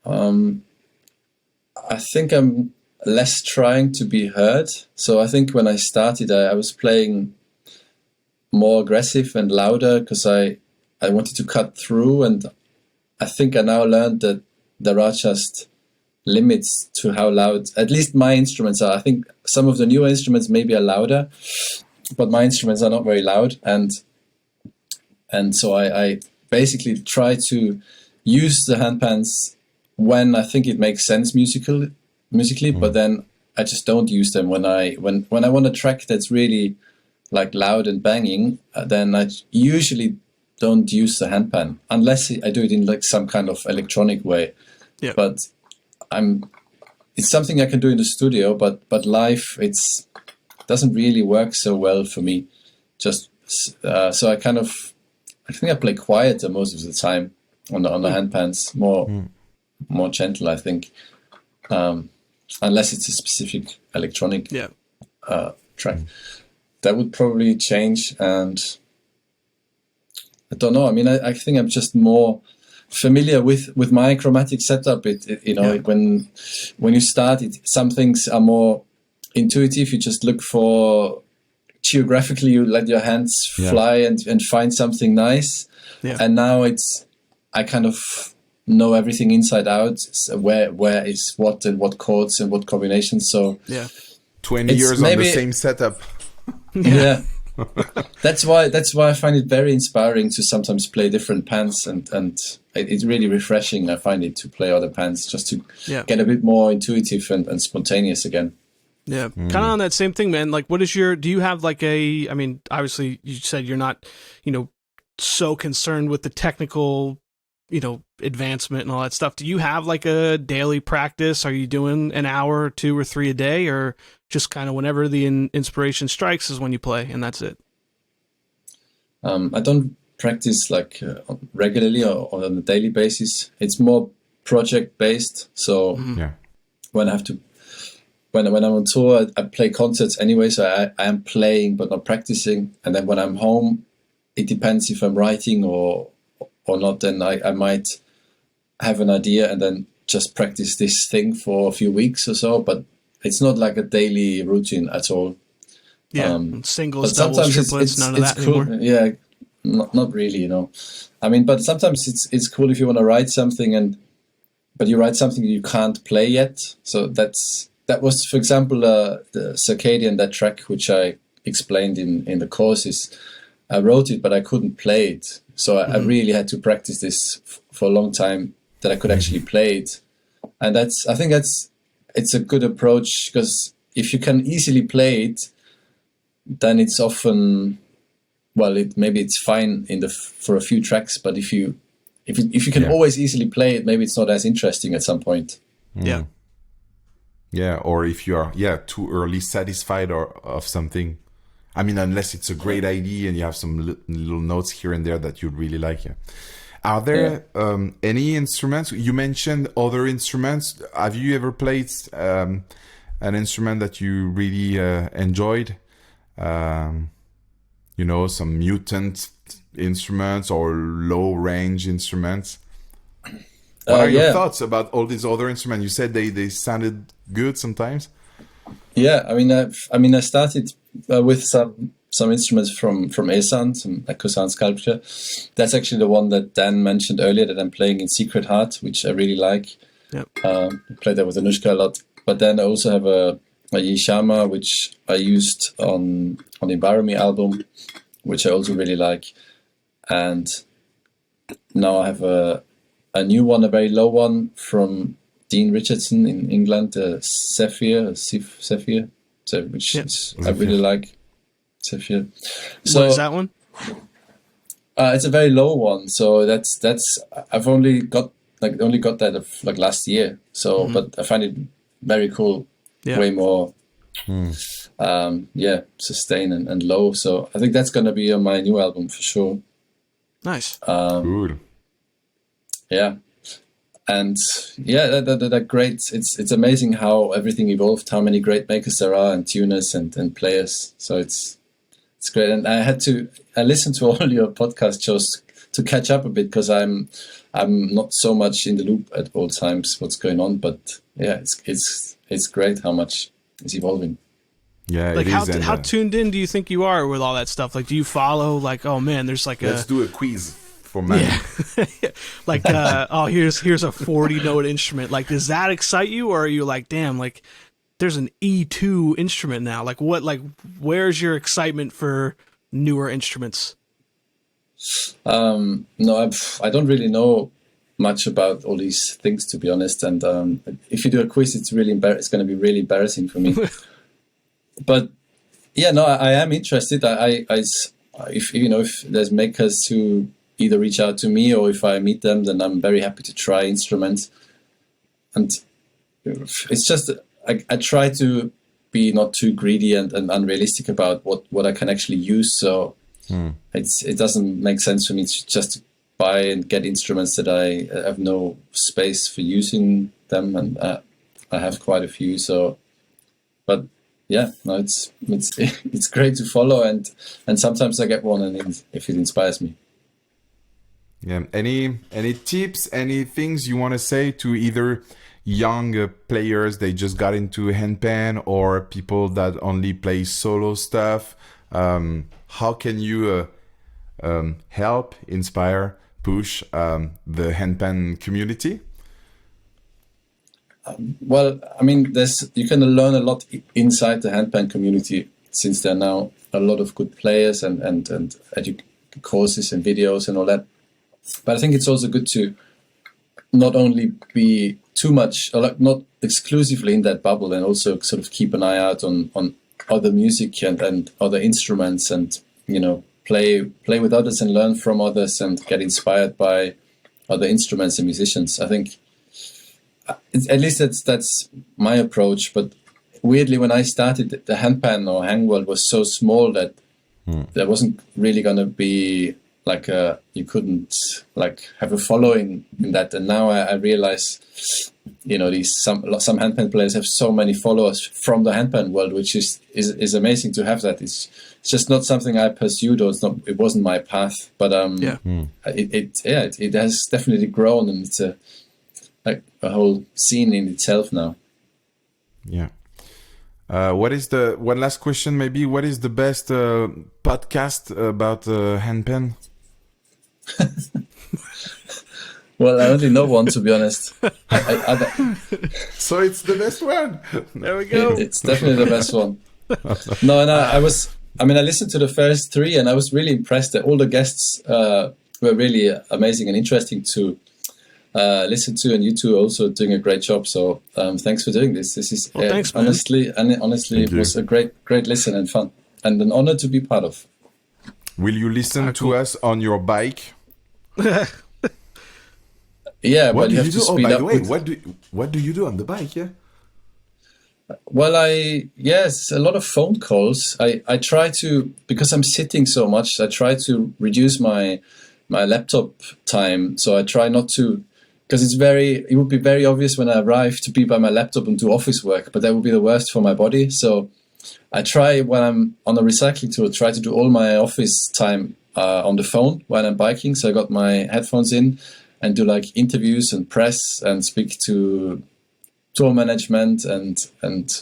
I think I'm less trying to be heard. So I think when I started, I was playing more aggressive and louder because I wanted to cut through. And I think I now learned that there are just limits to how loud, at least my instruments are. I think some of the newer instruments maybe are louder, but my instruments are not very loud. And so I basically try to use the handpans when I think it makes sense musically, but then I just don't use them when I want a track that's really like loud and banging. Then I usually don't use the handpan unless I do it in like some kind of electronic way.
Yeah.
But it's something I can do in the studio, but live doesn't really work so well for me. Just so I think I play quieter most of the time on the handpans, more gentle, I think. Unless it's a specific electronic track. That would probably change, and I don't know. I mean, I think I'm just more familiar with my chromatic setup. When you start, some things are more intuitive. You just look for geographically, you let your hands fly and find something nice. Yeah. And now I kind of know everything inside out, where is what and what chords and what combinations. So
20 years on the same setup.
Yeah. That's why I find it very inspiring to sometimes play different pans, and it's really refreshing. I find it to play other pans just to get a bit more intuitive and spontaneous again.
Yeah, kind of on that same thing, man. Like, do you have like I mean, obviously you said you're not, so concerned with the technical, advancement and all that stuff. Do you have like a daily practice? Are you doing an hour or 2 or 3 a day, or just kind of whenever the inspiration strikes is when you play and that's it?
I don't practice like regularly or on a daily basis. It's more project based. So when I have to, when I'm on tour, I play concerts anyway. So I am playing but not practicing. And then when I'm home, it depends if I'm writing or not. Then I might have an idea and then just practice this thing for a few weeks or so, but it's not like a daily routine at all.
Yeah, singles, doubles, triplets, none of that
cool.
anymore.
Yeah, not really, you know. I mean, but sometimes it's cool if you want to write something but you write something you can't play yet. So that was, for example, the Circadian, that track which I explained in the courses. I wrote it, but I couldn't play it. So I really had to practice this for a long time that I could actually play it. And I think it's a good approach, because if you can easily play it, then it's often, well, maybe it's fine for a few tracks, but if you can always easily play it, maybe it's not as interesting at some point.
Yeah.
Yeah, or if you are too early satisfied of something. I mean, unless it's a great idea and you have some little notes here and there that you'd really like. Yeah. Are there any instruments? You mentioned other instruments. Have you ever played an instrument that you really enjoyed? You know, some mutant instruments or low range instruments? What are your thoughts about all these other instruments? You said they sounded good sometimes.
Yeah, I mean, I started with some instruments from Esan, some echo-sound sculpture. That's actually the one that Dan mentioned earlier that I'm playing in Secret Heart, which I really like.
Yep.
I played that with Anushka a lot. But then I also have a Yishama, which I used on the Enviorn Me album, which I also really like. And now I have a new one, a very low one from Dean Richardson in England, Zephyr, which I really like. Zephyr. So,
What is that one?
It's a very low one, so that's I've only got that like last year. So, but I find it very cool.
Yeah.
Way more, sustain and low. So I think that's gonna be on my new album for sure.
Nice.
Cool.
Yeah. And yeah, that great. It's amazing how everything evolved, how many great makers there are, and tuners and players. So it's great. And I listened to all your podcast shows to catch up a bit, because I'm not so much in the loop at all times what's going on. But yeah, it's great how much is evolving.
Yeah,
like
it
how,
is.
how tuned in do you think you are with all that stuff? Like, do you follow, like, oh man, there's like
Let's do a quiz for Manu.
Yeah. Like, oh, here's a 40-note instrument. Like, does that excite you, or are you like, damn, like, there's an E2 instrument now? Like, where's your excitement for newer instruments?
No, I don't really know much about all these things, to be honest. And if you do a quiz, it's going to be really embarrassing for me. But yeah, no, I am interested. If there's makers who either reach out to me, or if I meet them, then I'm very happy to try instruments. And it's just I try to be not too greedy and unrealistic about what I can actually use. So it doesn't make sense for me to just buy and get instruments that I have no space for using them, and I have quite a few. So, but yeah, no, it's great to follow, and sometimes I get one, and if it inspires me.
Yeah. Any tips, any things you want to say to either young players they just got into handpan, or people that only play solo stuff? How can you help, inspire, push the handpan community?
Well, I mean, you can learn a lot inside the handpan community, since there are now a lot of good players and courses and videos and all that. But I think it's also good to not only be too much, or like not exclusively in that bubble, and also sort of keep an eye out on other music and other instruments, and play with others and learn from others and get inspired by other instruments and musicians. I think at least that's my approach. But weirdly, when I started, the handpan or hang world was so small that there wasn't really going to be like you couldn't like have a following in that. And now I realize, some handpan players have so many followers from the handpan world, which is amazing to have that. It's just not something I pursued, or it wasn't my path. But it has definitely grown, and like a whole scene in itself now.
Yeah. What is the one last question? Maybe what is the best podcast about handpan?
Well, I only know one, to be honest.
So it's the best one.
There we go.
It's definitely the best one. No, and I listened to the first three, and I was really impressed that all the guests were really amazing and interesting to listen to, and you two are also doing a great job. So thanks for doing this. This is
thanks, man.
honestly, it was a great listen and fun, and an honor to be part of.
Will you listen to us on your bike?
Yeah,
What
but
do
you
you
have to
do? Oh,
speed
by
up.
the way, what do you do on the bike? Yeah.
Well, yes, a lot of phone calls. I try to, because I'm sitting so much, I try to reduce my laptop time. So I try not to, because it would be very obvious when I arrive to be by my laptop and do office work, but that would be the worst for my body. So I try, when I'm on a recycling tour, try to do all my office time on the phone while I'm biking. So I got my headphones in and do like interviews and press and speak to tour management and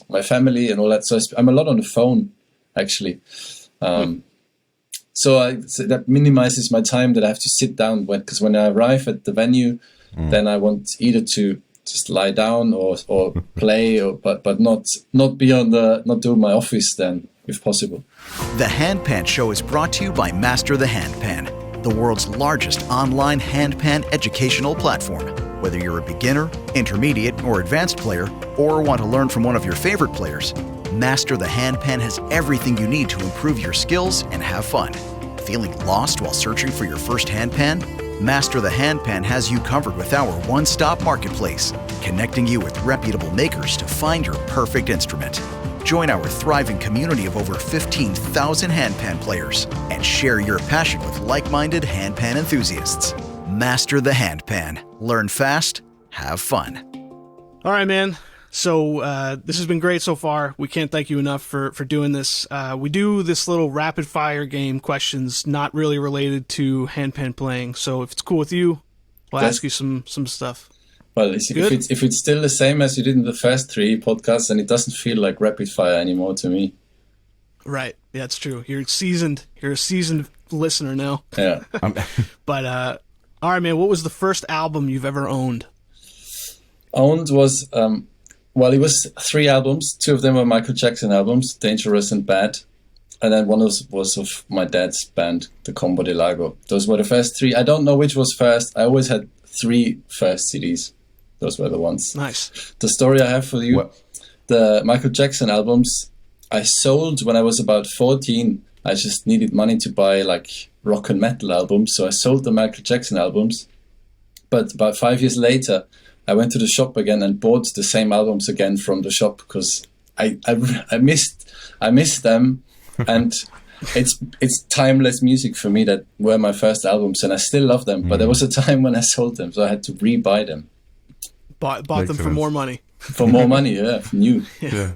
my family and all that. So I'm a lot on the phone, actually. So that minimizes my time that I have to sit down, because when I arrive at the venue, then I want either to just lie down or play, but not do my office then, if possible.
The Handpan Show is brought to you by Master the Handpan, the world's largest online handpan educational platform. Whether you're a beginner, intermediate, or advanced player, or want to learn from one of your favorite players, Master the Handpan has everything you need to improve your skills and have fun. Feeling lost while searching for your first handpan? Master the Handpan has you covered with our one-stop marketplace, connecting you with reputable makers to find your perfect instrument. Join our thriving community of over 15,000 handpan players and share your passion with like-minded handpan enthusiasts. Master the Handpan. Learn fast, have fun.
All right, man. So this has been great so far. We can't thank you enough for doing this. We do this little rapid fire game, questions not really related to handpan playing. So if it's cool with you, we'll ask you some stuff.
Well, if it's still the same as you did in the first three podcasts, then it doesn't feel like rapid fire anymore to me.
Right. Yeah, it's true. You're seasoned. You're a seasoned listener now.
Yeah.
But all right, man. What was the first album you've ever owned?
Owned was it was 3 albums. 2 of them were Michael Jackson albums, Dangerous and Bad, and then one was of my dad's band, the Combo Delago. Those were the first 3. I don't know which was first. I always had 3 first CDs. Those were the ones.
Nice.
The story I have for you, the Michael Jackson albums, I sold when I was about 14. I just needed money to buy like rock and metal albums, so I sold the Michael Jackson albums. But about 5 years later, I went to the shop again and bought the same albums again from the shop because I missed them, and it's timeless music for me. That were my first albums, and I still love them. But there was a time when I sold them, so I had to re-buy them.
Bought them for more money.
For more money, yeah, new.
Yeah.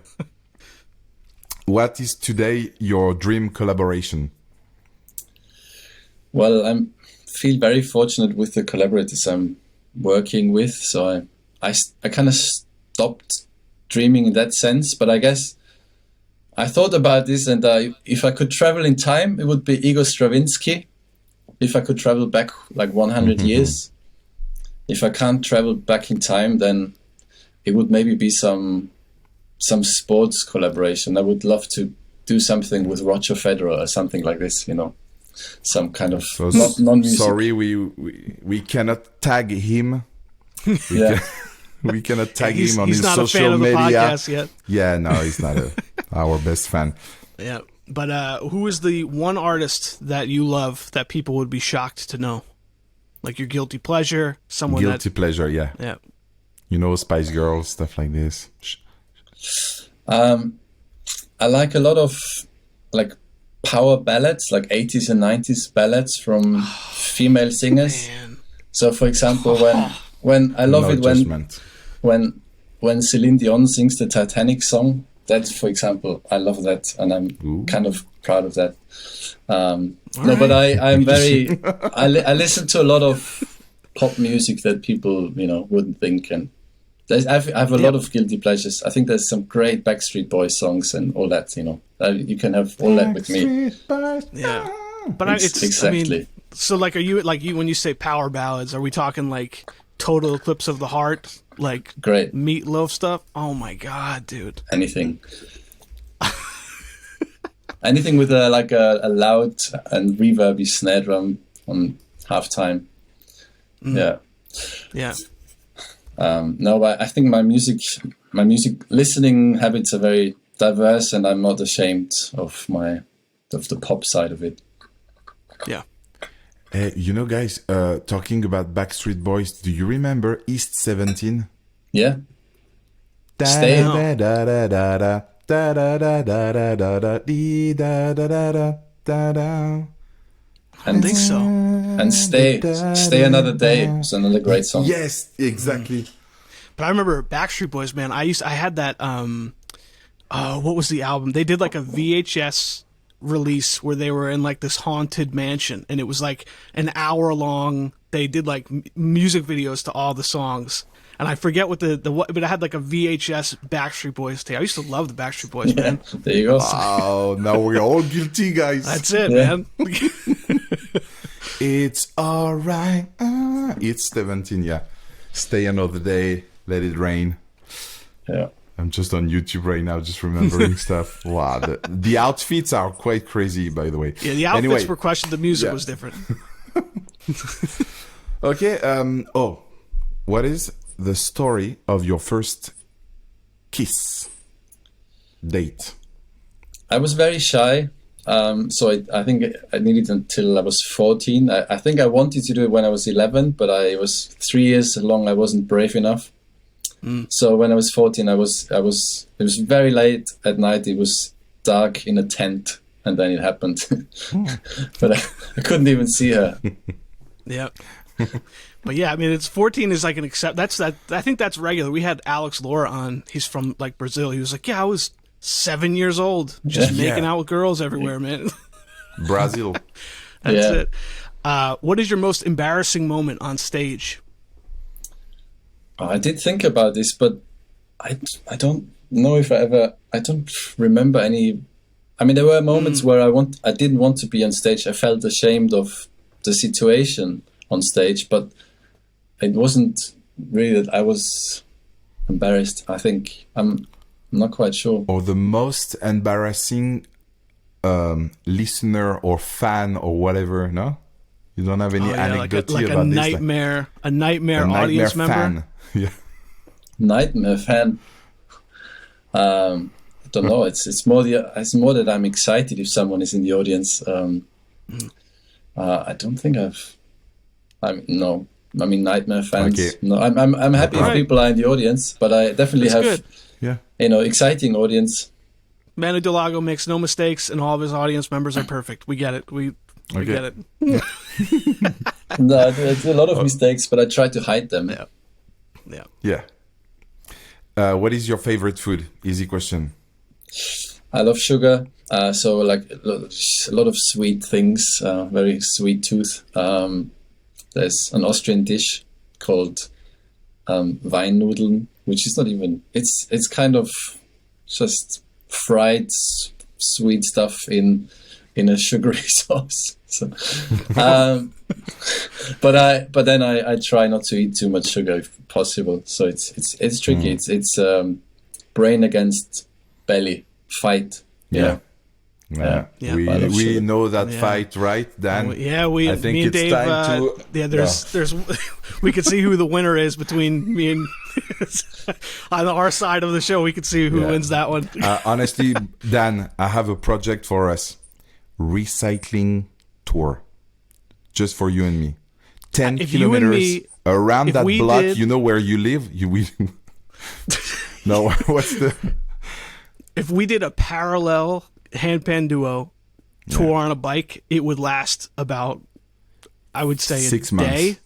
What is today your dream collaboration?
Well, I feel very fortunate with the collaborators I'm working with. So I kind of stopped dreaming in that sense. But I guess I thought about this, and if I could travel in time, it would be Igor Stravinsky. If I could travel back like 100 years. If I can't travel back in time, then it would maybe be some sports collaboration. I would love to do something with Roger Federer or something like this, some kind of non-music.
Sorry, we cannot tag him. We cannot tag him on his social media. He's not a fan of the podcast yet. Yeah, no, he's not our best fan.
Yeah, but who is the one artist that you love that people would be shocked to know? Like your guilty pleasure, someone
pleasure, yeah.
Yeah.
Spice Girls, stuff like this.
I like a lot of like power ballads, like 80s and 90s ballads from female singers.
Man.
So, for example, when I love when Celine Dion sings the Titanic song, that's, for example, I love that, and I'm kind of proud of that. But I'm very. I listen to a lot of pop music that people, wouldn't think. And I have a lot of guilty pleasures. I think there's some great Backstreet Boys songs and all that, you can have all that with me.
Yeah. But
Exactly.
I mean, so like, are you when you say power ballads, are we talking like Total Eclipse of the Heart, like
Great.
Meatloaf stuff? Oh my God, dude.
Anything. Anything with a loud and reverby snare drum on halftime. Yeah.
Yeah.
No, but I think my music listening habits are very diverse, and I'm not ashamed of the pop side of it.
Yeah.
Guys, talking about Backstreet Boys, do you remember East 17?
Yeah. Stay.
I think so.
And Stay Another Day is another great song.
Yes, exactly.
But I remember Backstreet Boys, man. I had that. What was the album? They did like a VHS release where they were in like this haunted mansion, and it was like an hour long. They did like music videos to all the songs, and I forget what but I had like a VHS Backstreet Boys tape. I used to love the Backstreet Boys, man.
There you go.
Oh, now we're all guilty, guys.
That's it, man.
It's alright. It's 17, yeah. Stay Another Day, Let It Rain.
Yeah.
I'm just on YouTube right now, just remembering stuff. Wow, the outfits are quite crazy, by the way.
Yeah, the outfits were questioned. The music was different.
Okay. What is the story of your first kiss date?
I was very shy. So I think I needed until I was 14. I think I wanted to do it when I was 11, but it was 3 years long. I wasn't brave enough. So when I was 14, it was very late at night. It was dark in a tent, and then it happened. But I couldn't even see her.
Yeah. But yeah, I mean, 14 is like I think that's regular. We had Alex Laura on. He's from like Brazil. He was like, yeah, I was 7 years old, just making out with girls everywhere, man.
Brazil.
That's it. What is your most embarrassing moment on stage?
I did think about this, but I don't know if I don't remember any. I mean, there were moments where I didn't want to be on stage. I felt ashamed of the situation on stage, but it wasn't really that I was embarrassed. I think I'm not quite sure.
Or the most embarrassing listener or fan or whatever, no? You don't have any anecdote
like
about this?
A nightmare audience member?
Fan. Yeah.
Nightmare fan. I don't know. It's more that I'm excited if someone is in the audience. I don't think no. I mean, nightmare fans.
Okay.
No, I'm happy if people are in the audience, but I definitely have
good.
Yeah.
Exciting audience.
Manu Delago makes no mistakes, and all of his audience members are perfect. We get it. We get it.
No, there's a lot of mistakes, but I try to hide them.
Yeah. What is your favorite food? Easy question.
I love sugar, so like a lot of sweet things. Very sweet tooth. There's an Austrian dish called Weinnudeln, which is not even. It's kind of just fried sweet stuff in a sugary sauce. So, but then I try not to eat too much sugar if possible. So it's tricky. It's brain against belly fight. Yeah.
We know that fight, right, Dan?
I think
me and
Dave,
time to.
Yeah, there's we could see who the winner is between me and on our side of the show. We could see who wins that one.
Honestly, Dan, I have a project for us: recycling tour, just for you and me. 10 kilometers around that block. You know where you live. No, what's the?
If we did a parallel handpan duo tour on a bike, it would last about, I would say,
6
a
months.
day.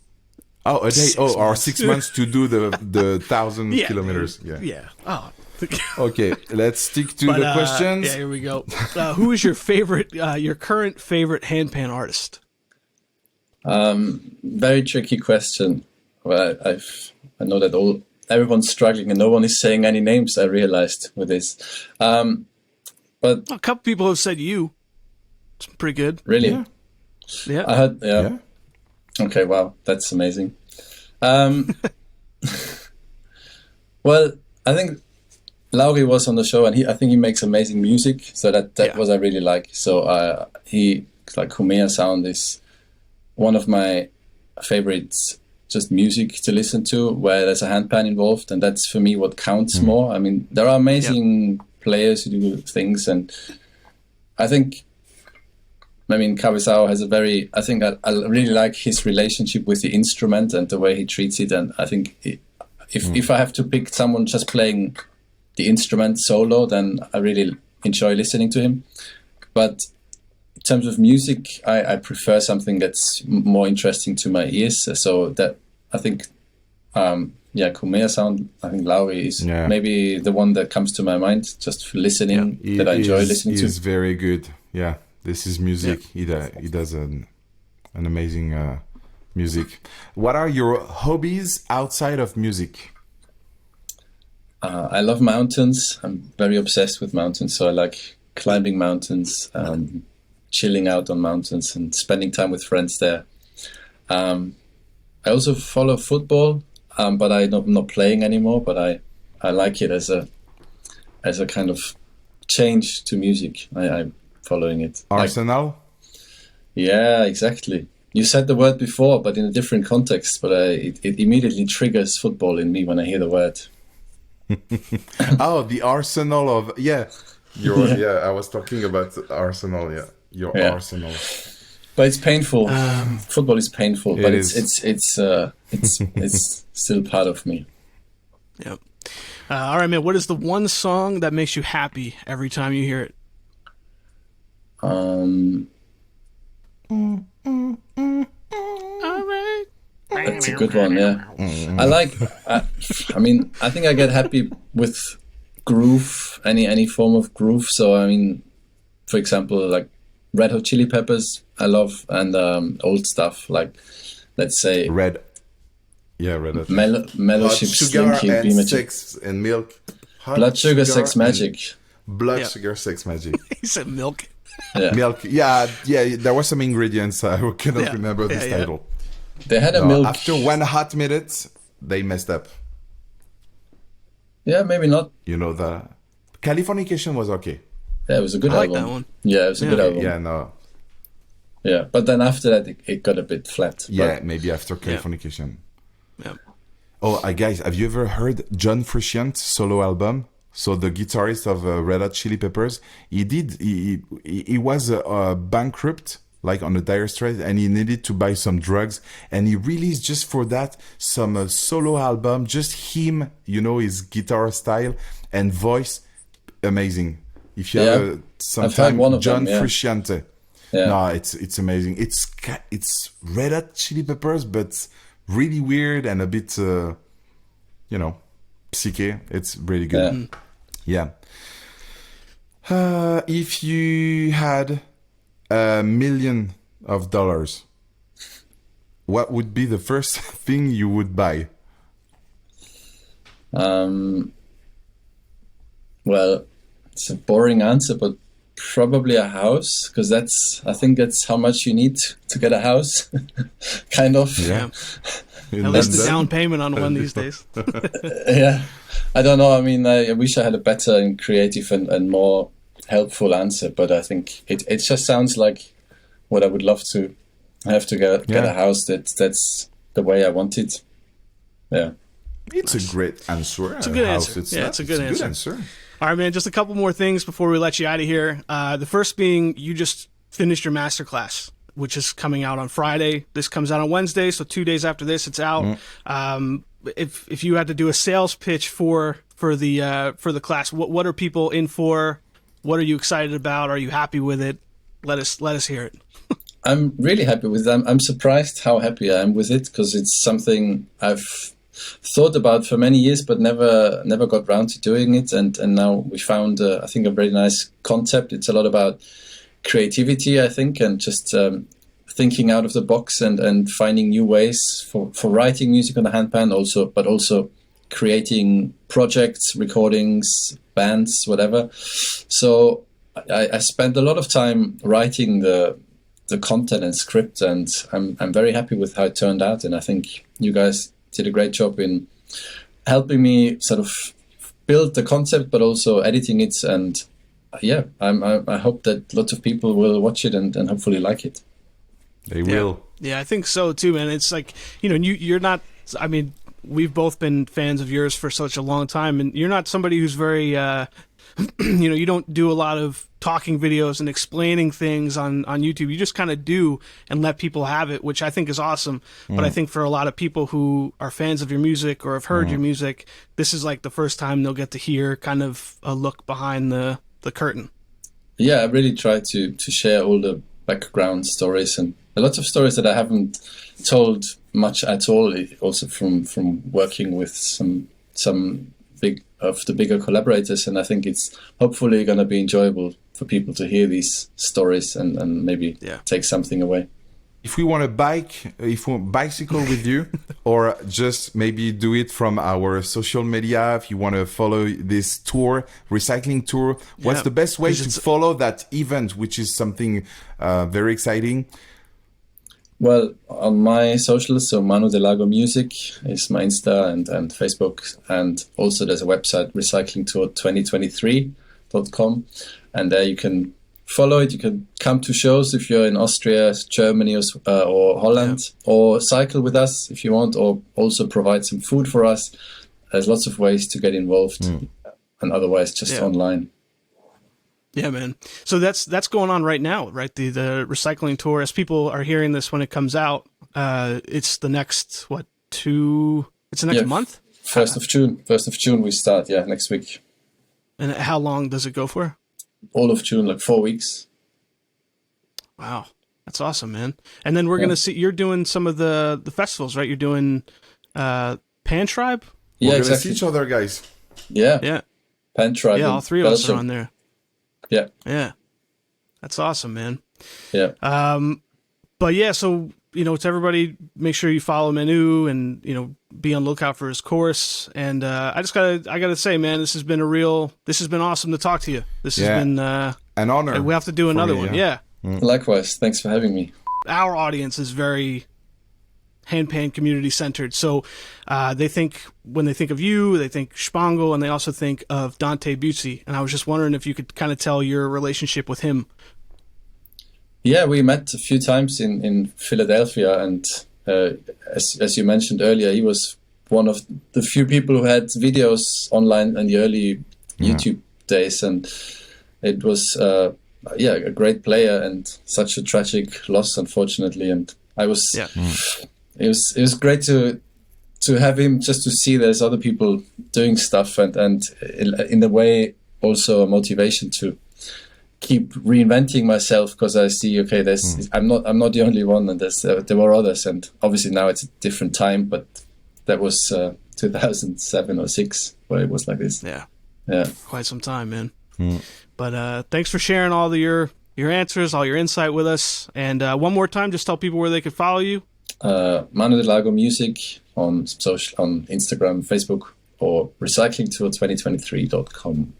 Oh, a day. Or 6 months to do the 1,000
Yeah,
kilometers.
Yeah. Oh.
Okay, let's stick to the questions.
Yeah, here we go. Who is your current favorite handpan artist?
Very tricky question. Well, I know that everyone's struggling and no one is saying any names. I realized with this, but
A couple people have said you. It's pretty good.
really,
Yeah.
I heard. Yeah.
Yeah.
Okay. Wow, that's amazing. Well, I think Lauri was on the show, and I think he makes amazing music. So that was I really like. So he like Kumea sound is one of my favorites. Just music to listen to where there's a handpan involved, and that's for me what counts more. I mean, there are amazing players who do things, and I think, I mean, Kawasawa has I think I really like his relationship with the instrument and the way he treats it, and I think if I have to pick someone just playing the instrument solo, then I really enjoy listening to him. But in terms of music, I prefer something that's more interesting to my ears. So that I think, Kumea sound. I think Lauri is maybe the one that comes to my mind just for listening that I enjoy listening to.
He's very good. Yeah, this is music.
Yeah.
He does an amazing music. What are your hobbies outside of music?
I love mountains. I'm very obsessed with mountains. So I like climbing mountains. Chilling out on mountains and spending time with friends there. I also follow football, but I'm not playing anymore. But I like it as a kind of change to music. I'm following it.
Arsenal?
Yeah, exactly. You said the word before, but in a different context. But it immediately triggers football in me when I hear the word.
Oh, the Arsenal of I was talking about Arsenal. Yeah. Your Arsenal,
but it's painful. Football is painful, but it's still part of me.
Yep. All right, man. What is the one song that makes you happy every time you hear it? All right.
That's a good one. Yeah, I like. I mean, I think I get happy with groove, any form of groove. So I mean, for example, like Red Hot Chili Peppers, I love, and old stuff like, let's say,
Red Hot.
Mellowship,
Sugar
Slinky,
and
B-Magic.
Sex and Milk.
Blood Sugar Sex Magic.
Blood Sugar Sex Magic.
He said milk.
Yeah.
Milk. Yeah. There were some ingredients. I cannot remember this title.
They had a milk.
After 1 hot minute, they messed up.
Yeah, maybe not.
You know, the Californication was okay.
Yeah, it was a good
I
album.
like that one.
Yeah, it was a good album.
Yeah, no.
Yeah, but then after that, it got a bit flat.
Yeah,
but
maybe after Californication.
Yeah.
Oh, guys, have you ever heard John Frusciante's solo album? So the guitarist of Red Hot Chili Peppers, he was bankrupt, like on a dire strait, and he needed to buy some drugs, and he released just for that some solo album, just him, his guitar style and voice, amazing. If you have some time, John Frusciante.
Yeah.
No, it's amazing. It's Red Hot Chili Peppers, but really weird and a bit, psyche. It's really good. Yeah. If you had $1 million, what would be the first thing you would buy?
Well, it's a boring answer, but probably a house, because I think that's how much you need to get a house, kind of.
Yeah. At least the down payment on one these days.
Yeah. I don't know. I mean, I wish I had a better and creative and more helpful answer, but I think it just sounds like what I would love to have to get a house that's the way I want it. Yeah.
It's a great answer.
It's a good answer. It's a good answer. All right, man, just a couple more things before we let you out of here. The first being you just finished your masterclass, which is coming out on Friday. This comes out on Wednesday, so 2 days after this, it's out. If you had to do a sales pitch for the class, what are people in for? What are you excited about? Are you happy with it? Let us hear it.
I'm really happy with them. I'm surprised how happy I am with it, because it's something I've thought about for many years, but never got round to doing it. And now we found, I think, a very nice concept. It's a lot about creativity, I think, and just thinking out of the box and finding new ways for writing music on the handpan but also creating projects, recordings, bands, whatever. So I spent a lot of time writing the content and script, and I'm very happy with how it turned out. And I think you guys did a great job in helping me sort of build the concept, but also editing it. And yeah, I hope that lots of people will watch it and hopefully like it.
They will.
Yeah, I think so too, man. It's like, you're not, I mean, we've both been fans of yours for such a long time, and you're not somebody who's very, you don't do a lot of talking videos and explaining things on YouTube. You just kind of do and let people have it, which I think is awesome. But I think for a lot of people who are fans of your music or have heard your music, this is like the first time they'll get to hear kind of a look behind the curtain.
Yeah, I really try to share all the background stories and a lot of stories that I haven't told much at all, also from working with some bigger collaborators, and I think it's hopefully going to be enjoyable for people to hear these stories and maybe take something away.
If we want to bicycle with you, or just maybe do it from our social media, if you want to follow this tour, recycling tour, what's the best way to follow that event, which is something very exciting?
Well, on my socials, so Manu Delago Music is my Insta and Facebook, and also there's a website, recyclingtour2023.com, and there you can follow it. You can come to shows if you're in Austria, Germany, or Holland, or cycle with us if you want, or also provide some food for us. There's lots of ways to get involved, and otherwise just online.
Yeah, man. So that's going on right now, right? The recycling tour. As people are hearing this when it comes out, it's the next It's the next month.
1st of June. 1st of June we start. Yeah, next week.
And how long does it go for?
All of June, like 4 weeks.
Wow, that's awesome, man. And then we're gonna see you're doing some of the festivals, right? You're doing Pan Tribe.
Yeah,
we're
exactly.
Gonna see each other, guys.
Yeah. Pan Tribe.
Yeah, all three of us are on there.
Yeah.
Yeah. That's awesome, man.
Yeah.
But yeah, so, to everybody, make sure you follow Manu and, be on the lookout for his course. And I gotta say, man, this has been awesome to talk to you. This has been
an honor.
We have to do another one. Yeah.
Likewise. Thanks for having me.
Our audience is very handpan community centered. So when they think of you, they think Shpongle, and they also think of Dante Buzzi. And I was just wondering if you could kind of tell your relationship with him.
Yeah, we met a few times in Philadelphia, and as you mentioned earlier, he was one of the few people who had videos online in the early YouTube days, and it was a great player and such a tragic loss, unfortunately. And I was it was great to have him, just to see there's other people doing stuff, and in a way also a motivation to keep reinventing myself, because I see, okay, I'm not the only one, and there were others, and obviously now it's a different time, but that was 2007 or 6 where it was like this.
Yeah, quite some time, man. But thanks for sharing all your answers, all your insight with us. And one more time, just tell people where they could follow you.
Manu Delago Music on Instagram, Facebook, or recyclingtour2023.com.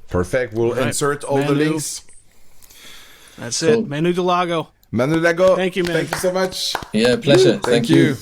Perfect. We'll insert all the links.
That's it. Manu Delago.
Manu Delago.
Thank you, man.
Thank you so much.
Yeah, pleasure.
Thank you.